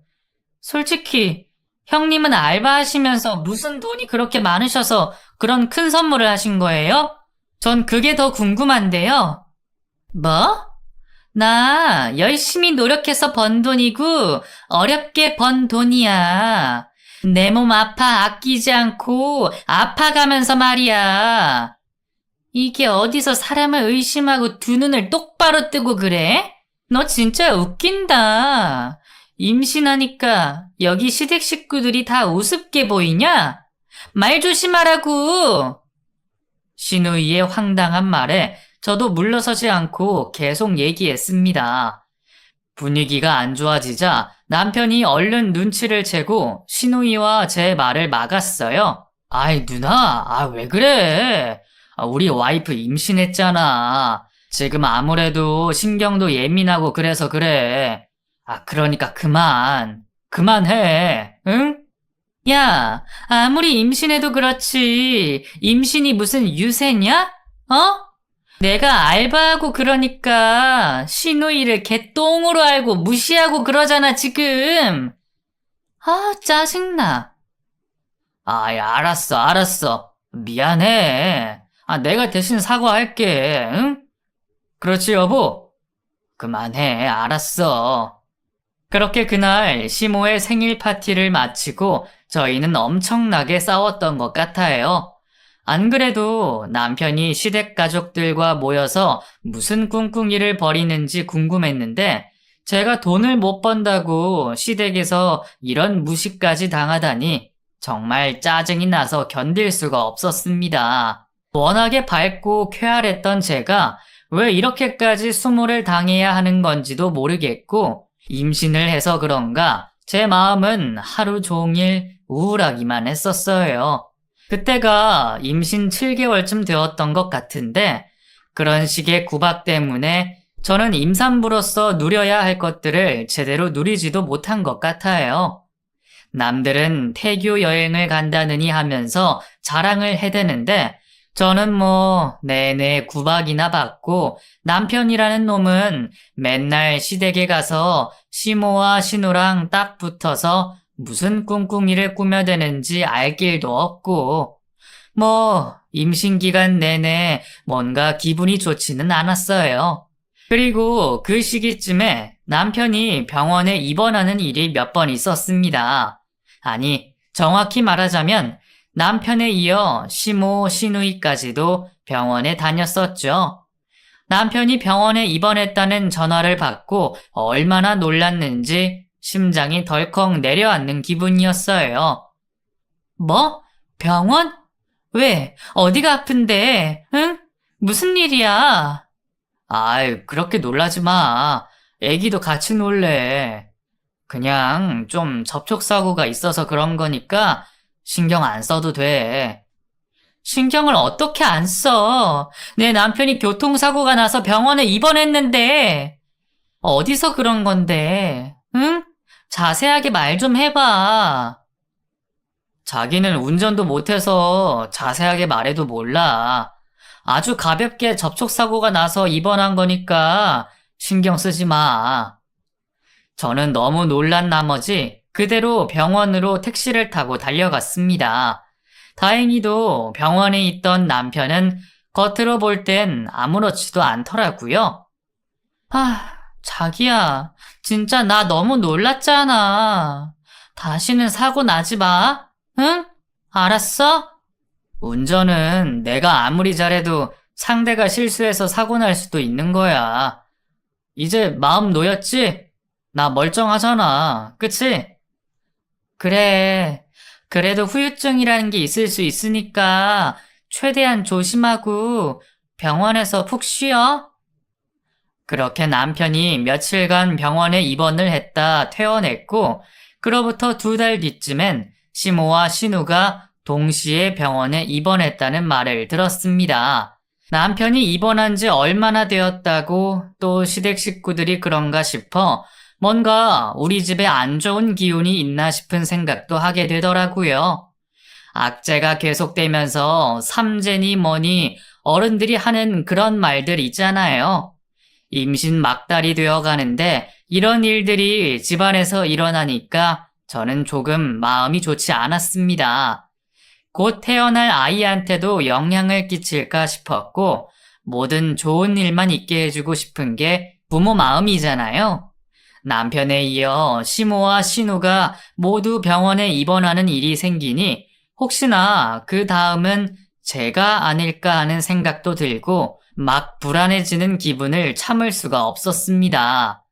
솔직히 형님은 알바하시면서 무슨 돈이 그렇게 많으셔서 그런 큰 선물을 하신 거예요? 전 그게 더 궁금한데요. 뭐? 나 열심히 노력해서 번 돈이고 어렵게 번 돈이야. 내 몸 아끼지 않고 아파가면서 말이야. 이게 어디서 사람을 의심하고 두 눈을 똑바로 뜨고 그래? 너 진짜 웃긴다. 임신하니까 여기 시댁 식구들이 다 우습게 보이냐? 말 조심하라고. 시누이의 황당한 말에 저도 물러서지 않고 계속 얘기했습니다. 분위기가 안 좋아지자 남편이 얼른 눈치를 채고 시누이와 제 말을 막았어요. 아이 누나, 왜 그래? 우리 와이프 임신했잖아. 지금 아무래도 신경도 예민하고 그래서 그래. 그러니까 그만해, 응? 야, 아무리 임신해도 그렇지. 임신이 무슨 유세냐? 어? 내가 알바하고 그러니까 시누이를 개똥으로 알고 무시하고 그러잖아, 지금. 아, 짜증나. 아이, 알았어. 미안해. 내가 대신 사과할게, 응? 그렇지, 여보? 그만해, 알았어. 그렇게 그날 시모의 생일 파티를 마치고 저희는 엄청나게 싸웠던 것 같아요. 안 그래도 남편이 시댁 가족들과 모여서 무슨 꿍꿍이를 벌이는지 궁금했는데 제가 돈을 못 번다고 시댁에서 이런 무시까지 당하다니 정말 짜증이 나서 견딜 수가 없었습니다. 워낙에 밝고 쾌활했던 제가 왜 이렇게까지 수모를 당해야 하는 건지도 모르겠고 임신을 해서 그런가 제 마음은 하루 종일 우울하기만 했었어요. 그때가 임신 7개월쯤 되었던 것 같은데 그런 식의 구박 때문에 저는 임산부로서 누려야 할 것들을 제대로 누리지도 못한 것 같아요. 남들은 태교 여행을 간다느니 하면서 자랑을 해대는데 저는 내내 구박이나 받고 남편이라는 놈은 맨날 시댁에 가서 시모와 신우랑 딱 붙어서 무슨 꿍꿍이를 꾸며대는지 알 길도 없고 임신 기간 내내 뭔가 기분이 좋지는 않았어요. 그리고 그 시기쯤에 남편이 병원에 입원하는 일이 몇 번 있었습니다. 아니, 정확히 말하자면 남편에 이어 시모, 시누이까지도 병원에 다녔었죠. 남편이 병원에 입원했다는 전화를 받고 얼마나 놀랐는지 심장이 덜컥 내려앉는 기분이었어요. 뭐? 병원? 왜? 어디가 아픈데? 응? 무슨 일이야? 아이, 그렇게 놀라지 마. 애기도 같이 놀래. 그냥 좀 접촉사고가 있어서 그런 거니까 신경 안 써도 돼. 신경을 어떻게 안 써? 내 남편이 교통사고가 나서 병원에 입원했는데. 어디서 그런 건데? 응? 자세하게 말 좀 해봐. 자기는 운전도 못해서 자세하게 말해도 몰라. 아주 가볍게 접촉사고가 나서 입원한 거니까 신경 쓰지 마. 저는 너무 놀란 나머지 그대로 병원으로 택시를 타고 달려갔습니다. 다행히도 병원에 있던 남편은 겉으로 볼 땐 아무렇지도 않더라고요. 자기야, 진짜 나 너무 놀랐잖아. 다시는 사고 나지 마. 응? 알았어? 운전은 내가 아무리 잘해도 상대가 실수해서 사고 날 수도 있는 거야. 이제 마음 놓였지? 나 멀쩡하잖아. 그치? 그래. 그래도 후유증이라는 게 있을 수 있으니까 최대한 조심하고 병원에서 푹 쉬어. 그렇게 남편이 며칠간 병원에 입원을 했다 퇴원했고, 그로부터 2달 뒤쯤엔 시모와 신우가 동시에 병원에 입원했다는 말을 들었습니다. 남편이 입원한 지 얼마나 되었다고 또 시댁 식구들이 그런가 싶어 뭔가 우리 집에 안 좋은 기운이 있나 싶은 생각도 하게 되더라고요. 악재가 계속되면서 삼재니 뭐니 어른들이 하는 그런 말들 있잖아요. 임신 막달이 되어 가는데 이런 일들이 집안에서 일어나니까 저는 조금 마음이 좋지 않았습니다. 곧 태어날 아이한테도 영향을 끼칠까 싶었고 모든 좋은 일만 있게 해주고 싶은 게 부모 마음이잖아요. 남편에 이어 시모와 신우가 모두 병원에 입원하는 일이 생기니 혹시나 그 다음은 제가 아닐까 하는 생각도 들고 막 불안해지는 기분을 참을 수가 없었습니다.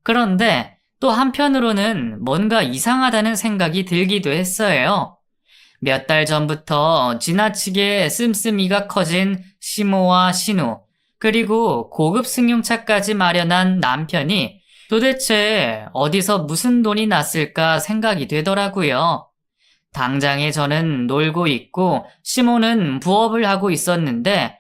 그런데 또 한편으로는 뭔가 이상하다는 생각이 들기도 했어요. 몇 달 전부터 지나치게 씀씀이가 커진 시모와 신우, 그리고 고급 승용차까지 마련한 남편이 도대체 어디서 무슨 돈이 났을까 생각이 되더라고요. 당장에 저는 놀고 있고 시모는 부업을 하고 있었는데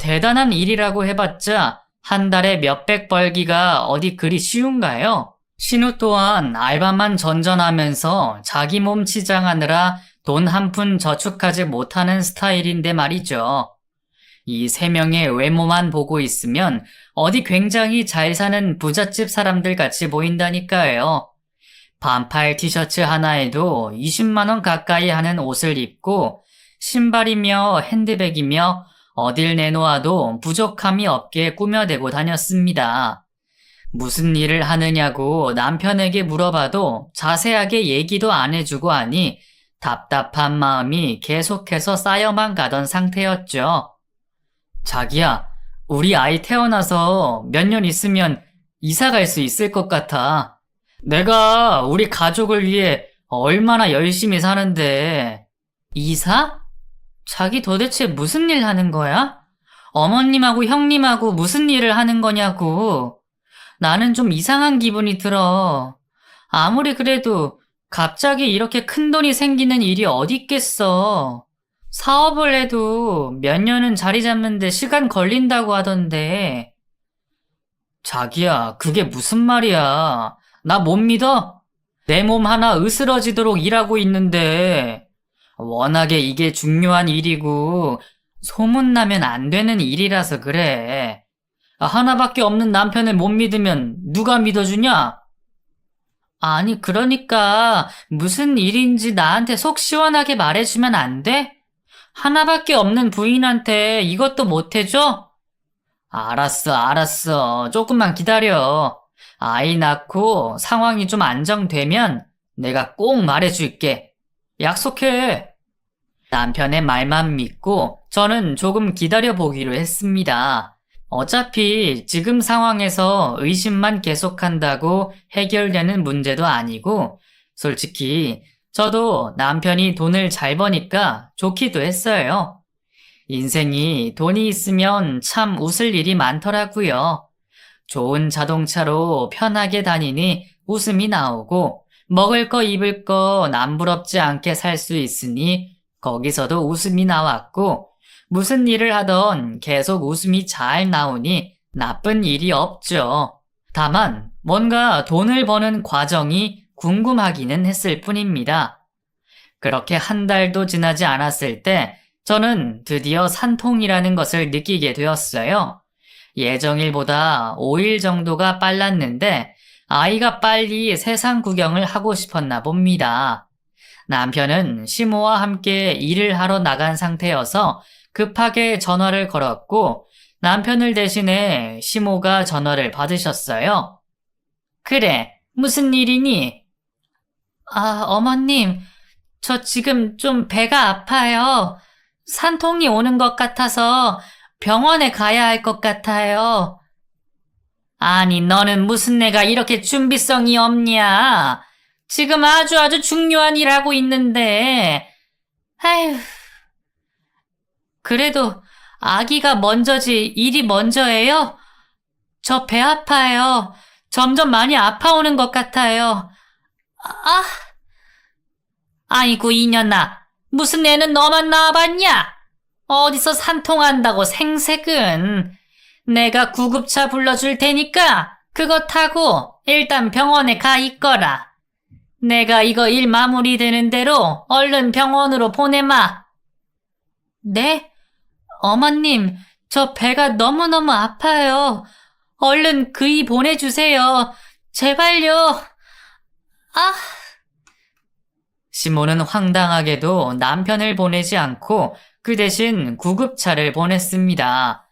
대단한 일이라고 해봤자 한 달에 몇백 벌기가 어디 그리 쉬운가요? 신우 또한 알바만 전전하면서 자기 몸 치장하느라 돈 한 푼 저축하지 못하는 스타일인데 말이죠. 이 3명의 외모만 보고 있으면 어디 굉장히 잘 사는 부잣집 사람들 같이 보인다니까요. 반팔 티셔츠 하나에도 20만 원 가까이 하는 옷을 입고 신발이며 핸드백이며 어딜 내놓아도 부족함이 없게 꾸며대고 다녔습니다. 무슨 일을 하느냐고 남편에게 물어봐도 자세하게 얘기도 안 해주고 하니 답답한 마음이 계속해서 쌓여만 가던 상태였죠. 자기야, 우리 아이 태어나서 몇 년 있으면 이사 갈 수 있을 것 같아. 내가 우리 가족을 위해 얼마나 열심히 사는데. 이사? 자기 도대체 무슨 일 하는 거야? 어머님하고 형님하고 무슨 일을 하는 거냐고. 나는 좀 이상한 기분이 들어. 아무리 그래도 갑자기 이렇게 큰 돈이 생기는 일이 어디 있겠어. 사업을 해도 몇 년은 자리 잡는데 시간 걸린다고 하던데. 자기야, 그게 무슨 말이야. 나 못 믿어? 내 몸 하나 으스러지도록 일하고 있는데. 워낙에 이게 중요한 일이고 소문나면 안 되는 일이라서 그래. 하나밖에 없는 남편을 못 믿으면 누가 믿어주냐? 아니, 그러니까 무슨 일인지 나한테 속 시원하게 말해주면 안 돼? 하나밖에 없는 부인한테 이것도 못 해줘? 알았어. 조금만 기다려. 아이 낳고 상황이 좀 안정되면 내가 꼭 말해줄게. 약속해. 남편의 말만 믿고 저는 조금 기다려보기로 했습니다. 어차피 지금 상황에서 의심만 계속한다고 해결되는 문제도 아니고 솔직히 저도 남편이 돈을 잘 버니까 좋기도 했어요. 인생이 돈이 있으면 참 웃을 일이 많더라고요. 좋은 자동차로 편하게 다니니 웃음이 나오고 먹을 거 입을 거 남부럽지 않게 살 수 있으니 거기서도 웃음이 나왔고 무슨 일을 하던 계속 웃음이 잘 나오니 나쁜 일이 없죠. 다만 뭔가 돈을 버는 과정이 궁금하기는 했을 뿐입니다. 그렇게 한 달도 지나지 않았을 때 저는 드디어 산통이라는 것을 느끼게 되었어요. 예정일보다 5일 정도가 빨랐는데 아이가 빨리 세상 구경을 하고 싶었나 봅니다. 남편은 시모와 함께 일을 하러 나간 상태여서 급하게 전화를 걸었고 남편을 대신해 시모가 전화를 받으셨어요. 그래, 무슨 일이니? 어머님, 저 지금 좀 배가 아파요. 산통이 오는 것 같아서 병원에 가야 할 것 같아요. 아니, 너는 무슨 내가 이렇게 준비성이 없냐? 지금 아주 중요한 일 하고 있는데. 아휴. 그래도 아기가 먼저지 일이 먼저예요? 저 배 아파요. 점점 많이 아파오는 것 같아요. 아이고 이년아, 무슨 애는 너만 낳아봤냐? 어디서 산통한다고 생색은. 내가 구급차 불러줄 테니까 그거 타고 일단 병원에 가 있거라. 내가 이거 일 마무리되는 대로 얼른 병원으로 보내마. 네? 어머님, 저 배가 너무너무 아파요. 얼른 그이 보내주세요. 제발요. 시모는 황당하게도 남편을 보내지 않고 그 대신 구급차를 보냈습니다.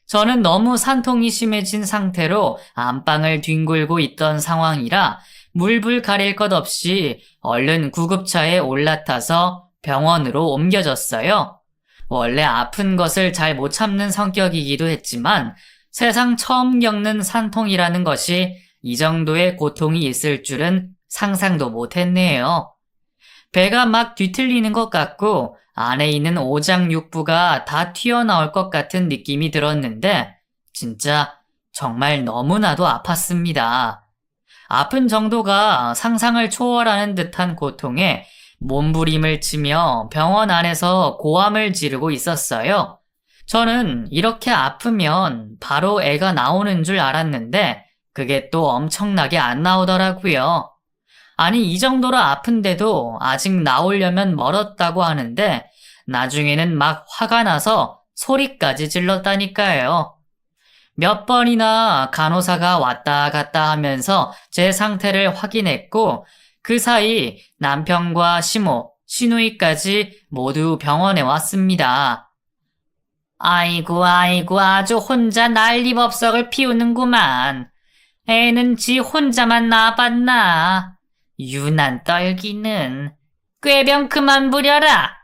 저는 너무 산통이 심해진 상태로 안방을 뒹굴고 있던 상황이라 물불 가릴 것 없이 얼른 구급차에 올라타서 병원으로 옮겨졌어요. 원래 아픈 것을 잘 못 참는 성격이기도 했지만 세상 처음 겪는 산통이라는 것이 이 정도의 고통이 있을 줄은 상상도 못했네요. 배가 막 뒤틀리는 것 같고 안에 있는 오장육부가 다 튀어나올 것 같은 느낌이 들었는데 진짜 정말 너무나도 아팠습니다. 아픈 정도가 상상을 초월하는 듯한 고통에 몸부림을 치며 병원 안에서 고함을 지르고 있었어요. 저는 이렇게 아프면 바로 애가 나오는 줄 알았는데 그게 또 엄청나게 안 나오더라고요. 아니, 이 정도로 아픈데도 아직 나오려면 멀었다고 하는데 나중에는 막 화가 나서 소리까지 질렀다니까요. 몇 번이나 간호사가 왔다 갔다 하면서 제 상태를 확인했고 그 사이 남편과 시모, 시누이까지 모두 병원에 왔습니다. 아이고 아주 혼자 난리법석을 피우는구만. 애는 지 혼자만 낳아봤나. 유난 떨기는. 꾀병 그만 부려라.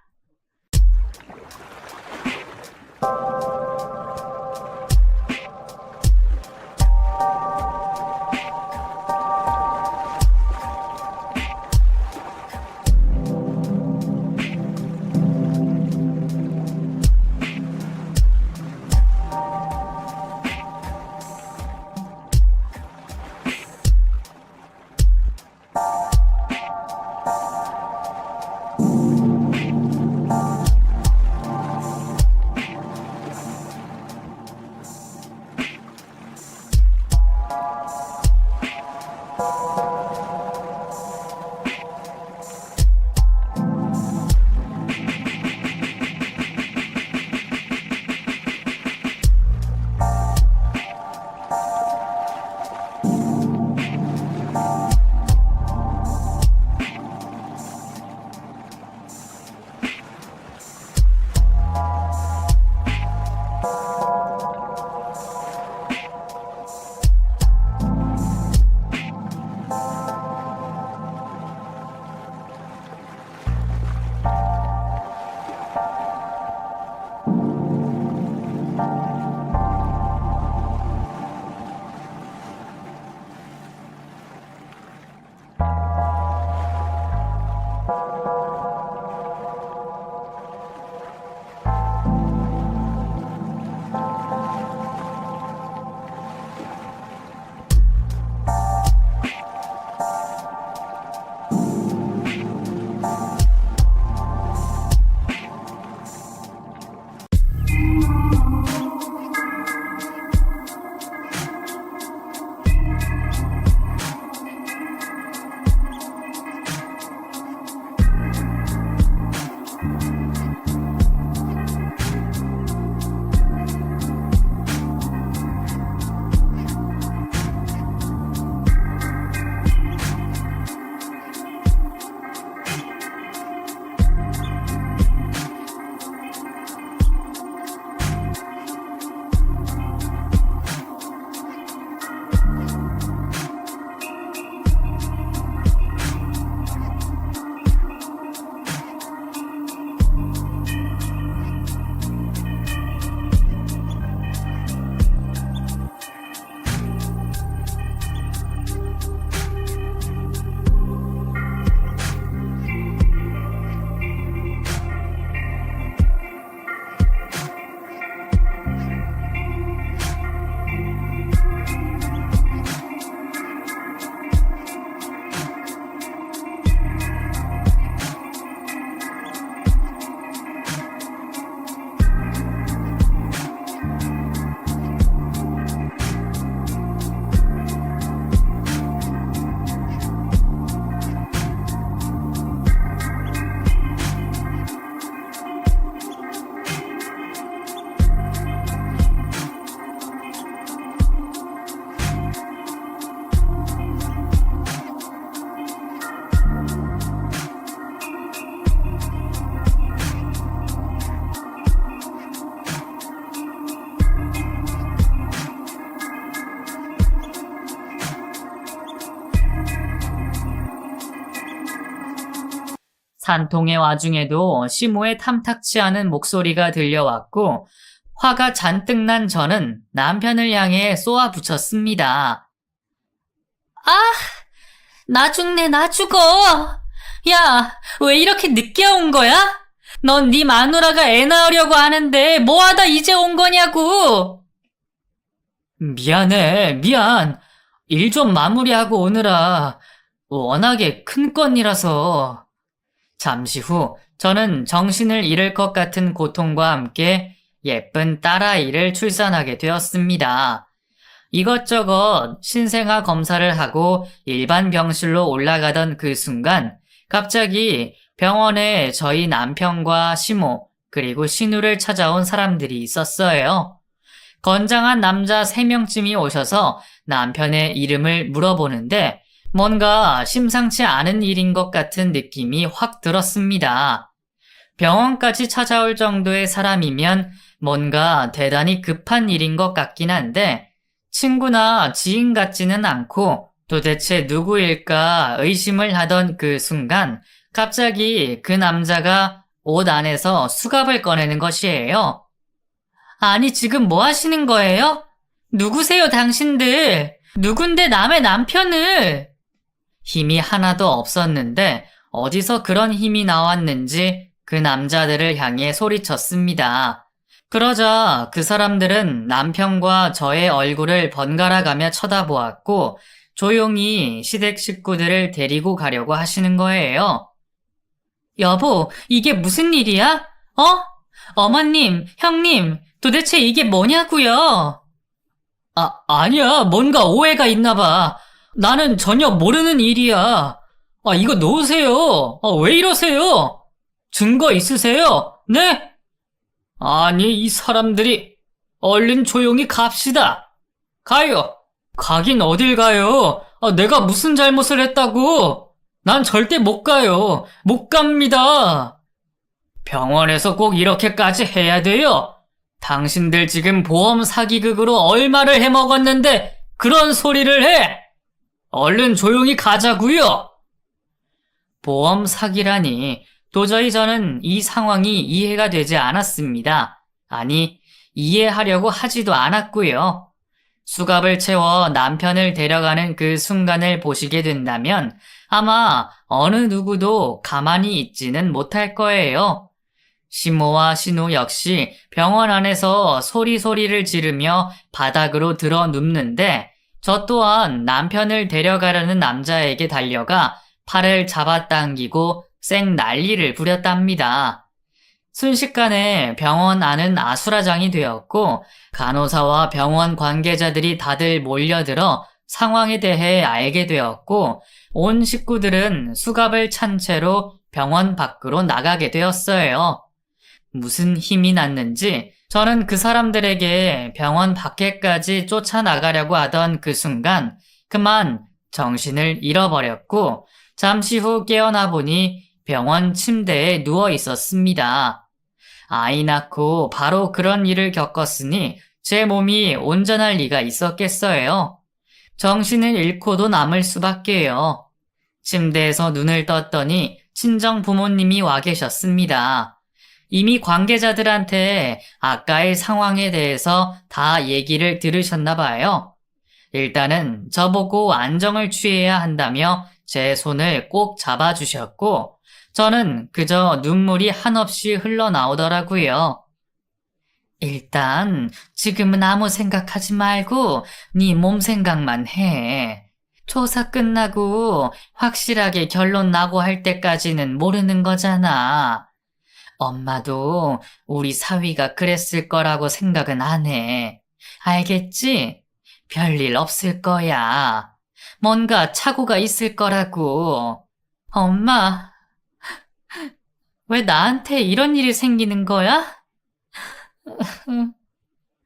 산통의 와중에도 시모의 탐탁치 않은 목소리가 들려왔고 화가 잔뜩 난 저는 남편을 향해 쏘아붙였습니다. 아! 나 죽네, 나 죽어! 야, 왜 이렇게 늦게 온 거야? 넌 네 마누라가 애 낳으려고 하는데 뭐하다 이제 온 거냐고! 미안해, 미안. 일 좀 마무리하고 오느라 워낙에 큰 건이라서. 잠시 후 저는 정신을 잃을 것 같은 고통과 함께 예쁜 딸아이를 출산하게 되었습니다. 이것저것 신생아 검사를 하고 일반 병실로 올라가던 그 순간 갑자기 병원에 저희 남편과 시모 그리고 신우를 찾아온 사람들이 있었어요. 건장한 남자 3명쯤이 오셔서 남편의 이름을 물어보는데 뭔가 심상치 않은 일인 것 같은 느낌이 확 들었습니다. 병원까지 찾아올 정도의 사람이면 뭔가 대단히 급한 일인 것 같긴 한데 친구나 지인 같지는 않고 도대체 누구일까 의심을 하던 그 순간 갑자기 그 남자가 옷 안에서 수갑을 꺼내는 것이에요. 아니, 지금 뭐 하시는 거예요? 누구세요, 당신들? 누군데 남의 남편을? 힘이 하나도 없었는데 어디서 그런 힘이 나왔는지 그 남자들을 향해 소리쳤습니다. 그러자 그 사람들은 남편과 저의 얼굴을 번갈아 가며 쳐다보았고 조용히 시댁 식구들을 데리고 가려고 하시는 거예요. 여보, 이게 무슨 일이야? 어? 어머님, 형님, 도대체 이게 뭐냐고요? 아니야. 뭔가 오해가 있나 봐. 나는 전혀 모르는 일이야. 이거 놓으세요. 왜 이러세요? 증거 있으세요? 네? 아니, 이 사람들이 얼른 조용히 갑시다. 가요. 가긴 어딜 가요? 내가 무슨 잘못을 했다고? 난 절대 못 가요. 못 갑니다. 병원에서 꼭 이렇게까지 해야 돼요? 당신들 지금 보험 사기극으로 얼마를 해먹었는데 그런 소리를 해? 얼른 조용히 가자고요. 보험 사기라니 도저히 저는 이 상황이 이해가 되지 않았습니다. 아니, 이해하려고 하지도 않았고요. 수갑을 채워 남편을 데려가는 그 순간을 보시게 된다면 아마 어느 누구도 가만히 있지는 못할 거예요. 시모와 신우 역시 병원 안에서 소리소리를 지르며 바닥으로 들어 눕는데 저 또한 남편을 데려가려는 남자에게 달려가 팔을 잡아당기고 쌩 난리를 부렸답니다. 순식간에 병원 안은 아수라장이 되었고 간호사와 병원 관계자들이 다들 몰려들어 상황에 대해 알게 되었고 온 식구들은 수갑을 찬 채로 병원 밖으로 나가게 되었어요. 무슨 힘이 났는지 저는 그 사람들에게 병원 밖에까지 쫓아나가려고 하던 그 순간 그만 정신을 잃어버렸고 잠시 후 깨어나 보니 병원 침대에 누워 있었습니다. 아이 낳고 바로 그런 일을 겪었으니 제 몸이 온전할 리가 있었겠어요. 정신을 잃고도 남을 수밖에요. 침대에서 눈을 떴더니 친정 부모님이 와 계셨습니다. 이미 관계자들한테 아까의 상황에 대해서 다 얘기를 들으셨나 봐요. 일단은 저보고 안정을 취해야 한다며 제 손을 꼭 잡아주셨고 저는 그저 눈물이 한없이 흘러나오더라고요. 일단 지금은 아무 생각하지 말고 네 몸 생각만 해. 조사 끝나고 확실하게 결론 나고 할 때까지는 모르는 거잖아. 엄마도 우리 사위가 그랬을 거라고 생각은 안 해. 알겠지? 별일 없을 거야. 뭔가 착오가 있을 거라고. 엄마, 왜 나한테 이런 일이 생기는 거야?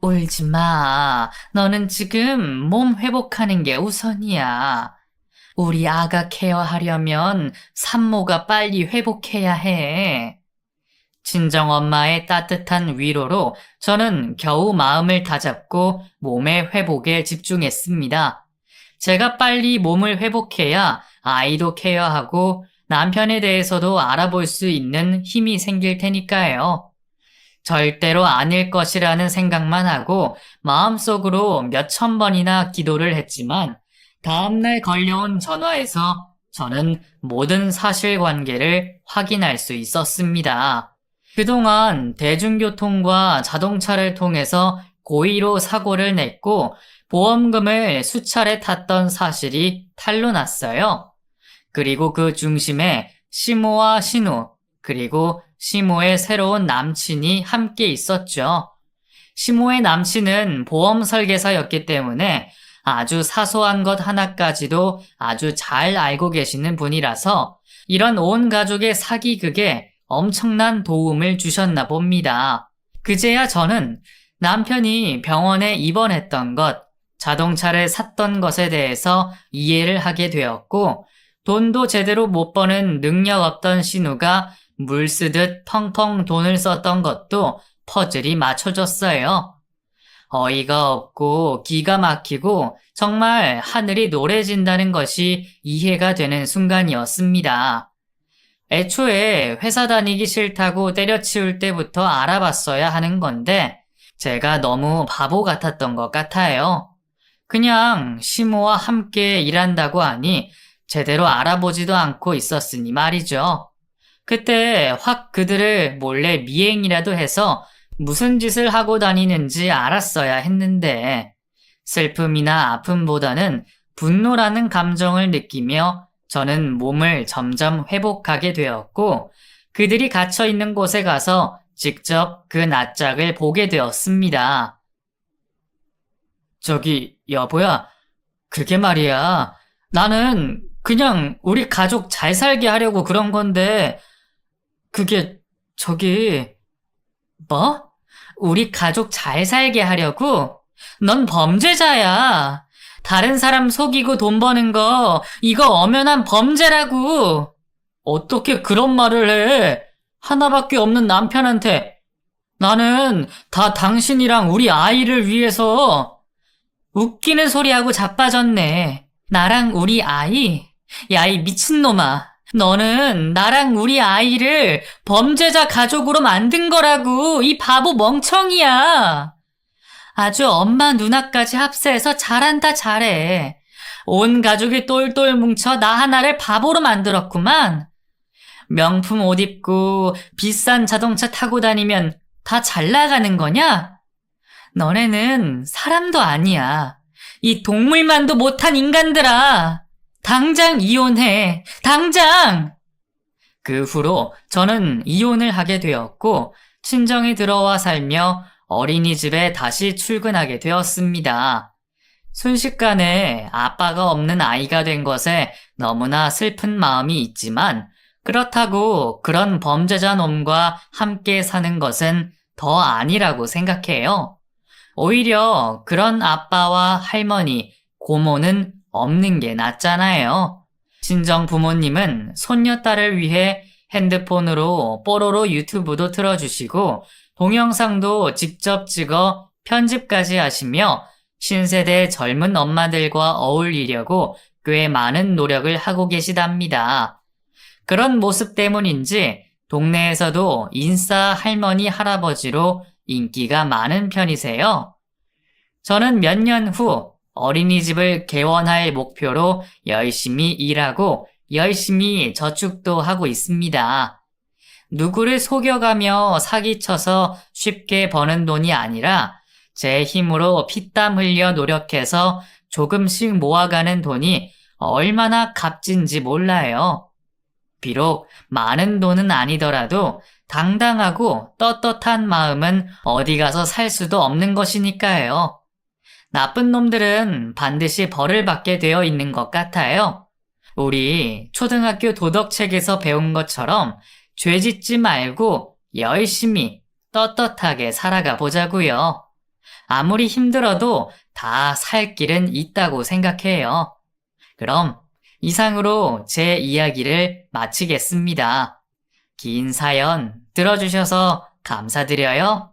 울지 마. 너는 지금 몸 회복하는 게 우선이야. 우리 아가 케어하려면 산모가 빨리 회복해야 해. 친정엄마의 따뜻한 위로로 저는 겨우 마음을 다잡고 몸의 회복에 집중했습니다. 제가 빨리 몸을 회복해야 아이도 케어하고 남편에 대해서도 알아볼 수 있는 힘이 생길 테니까요. 절대로 아닐 것이라는 생각만 하고 마음속으로 몇천 번이나 기도를 했지만 다음날 걸려온 전화에서 저는 모든 사실관계를 확인할 수 있었습니다. 그동안 대중교통과 자동차를 통해서 고의로 사고를 냈고 보험금을 수차례 탔던 사실이 탄로 났어요. 그리고 그 중심에 시모와 신우, 그리고 시모의 새로운 남친이 함께 있었죠. 시모의 남친은 보험 설계사였기 때문에 아주 사소한 것 하나까지도 아주 잘 알고 계시는 분이라서 이런 온 가족의 사기극에 엄청난 도움을 주셨나 봅니다. 그제야 저는 남편이 병원에 입원했던 것, 자동차를 샀던 것에 대해서 이해를 하게 되었고, 돈도 제대로 못 버는 능력 없던 신우가 물 쓰듯 펑펑 돈을 썼던 것도 퍼즐이 맞춰졌어요. 어이가 없고 기가 막히고 정말 하늘이 노래진다는 것이 이해가 되는 순간이었습니다. 애초에 회사 다니기 싫다고 때려치울 때부터 알아봤어야 하는 건데 제가 너무 바보 같았던 것 같아요. 그냥 시모와 함께 일한다고 하니 제대로 알아보지도 않고 있었으니 말이죠. 그때 확 그들을 몰래 미행이라도 해서 무슨 짓을 하고 다니는지 알았어야 했는데 슬픔이나 아픔보다는 분노라는 감정을 느끼며 저는 몸을 점점 회복하게 되었고 그들이 갇혀 있는 곳에 가서 직접 그 낯짝을 보게 되었습니다. 저기, 여보야, 그게 말이야. 나는 그냥 우리 가족 잘 살게 하려고 그런 건데, 그게, 뭐? 우리 가족 잘 살게 하려고? 넌 범죄자야. 다른 사람 속이고 돈 버는 거, 이거 엄연한 범죄라고. 어떻게 그런 말을 해? 하나밖에 없는 남편한테. 나는 다 당신이랑 우리 아이를 위해서. 웃기는 소리하고 자빠졌네. 나랑 우리 아이? 야, 이 미친놈아. 너는 나랑 우리 아이를 범죄자 가족으로 만든 거라고. 이 바보 멍청이야. 아주 엄마 누나까지 합세해서 잘한다 잘해. 온 가족이 똘똘 뭉쳐 나 하나를 바보로 만들었구만. 명품 옷 입고 비싼 자동차 타고 다니면 다 잘 나가는 거냐? 너네는 사람도 아니야. 이 동물만도 못한 인간들아. 당장 이혼해. 당장! 그 후로 저는 이혼을 하게 되었고 친정에 들어와 살며 어린이집에 다시 출근하게 되었습니다. 순식간에 아빠가 없는 아이가 된 것에 너무나 슬픈 마음이 있지만 그렇다고 그런 범죄자 놈과 함께 사는 것은 더 아니라고 생각해요. 오히려 그런 아빠와 할머니, 고모는 없는 게 낫잖아요. 친정 부모님은 손녀딸을 위해 핸드폰으로 뽀로로 유튜브도 틀어주시고 동영상도 직접 찍어 편집까지 하시며 신세대 젊은 엄마들과 어울리려고 꽤 많은 노력을 하고 계시답니다. 그런 모습 때문인지 동네에서도 인싸 할머니 할아버지로 인기가 많은 편이세요. 저는 몇 년 후 어린이집을 개원할 목표로 열심히 일하고 열심히 저축도 하고 있습니다. 누구를 속여가며 사기쳐서 쉽게 버는 돈이 아니라 제 힘으로 피땀 흘려 노력해서 조금씩 모아가는 돈이 얼마나 값진지 몰라요. 비록 많은 돈은 아니더라도 당당하고 떳떳한 마음은 어디 가서 살 수도 없는 것이니까요. 나쁜 놈들은 반드시 벌을 받게 되어 있는 것 같아요. 우리 초등학교 도덕책에서 배운 것처럼 죄 짓지 말고 열심히 떳떳하게 살아가 보자고요. 아무리 힘들어도 다 살 길은 있다고 생각해요. 그럼 이상으로 제 이야기를 마치겠습니다. 긴 사연 들어주셔서 감사드려요.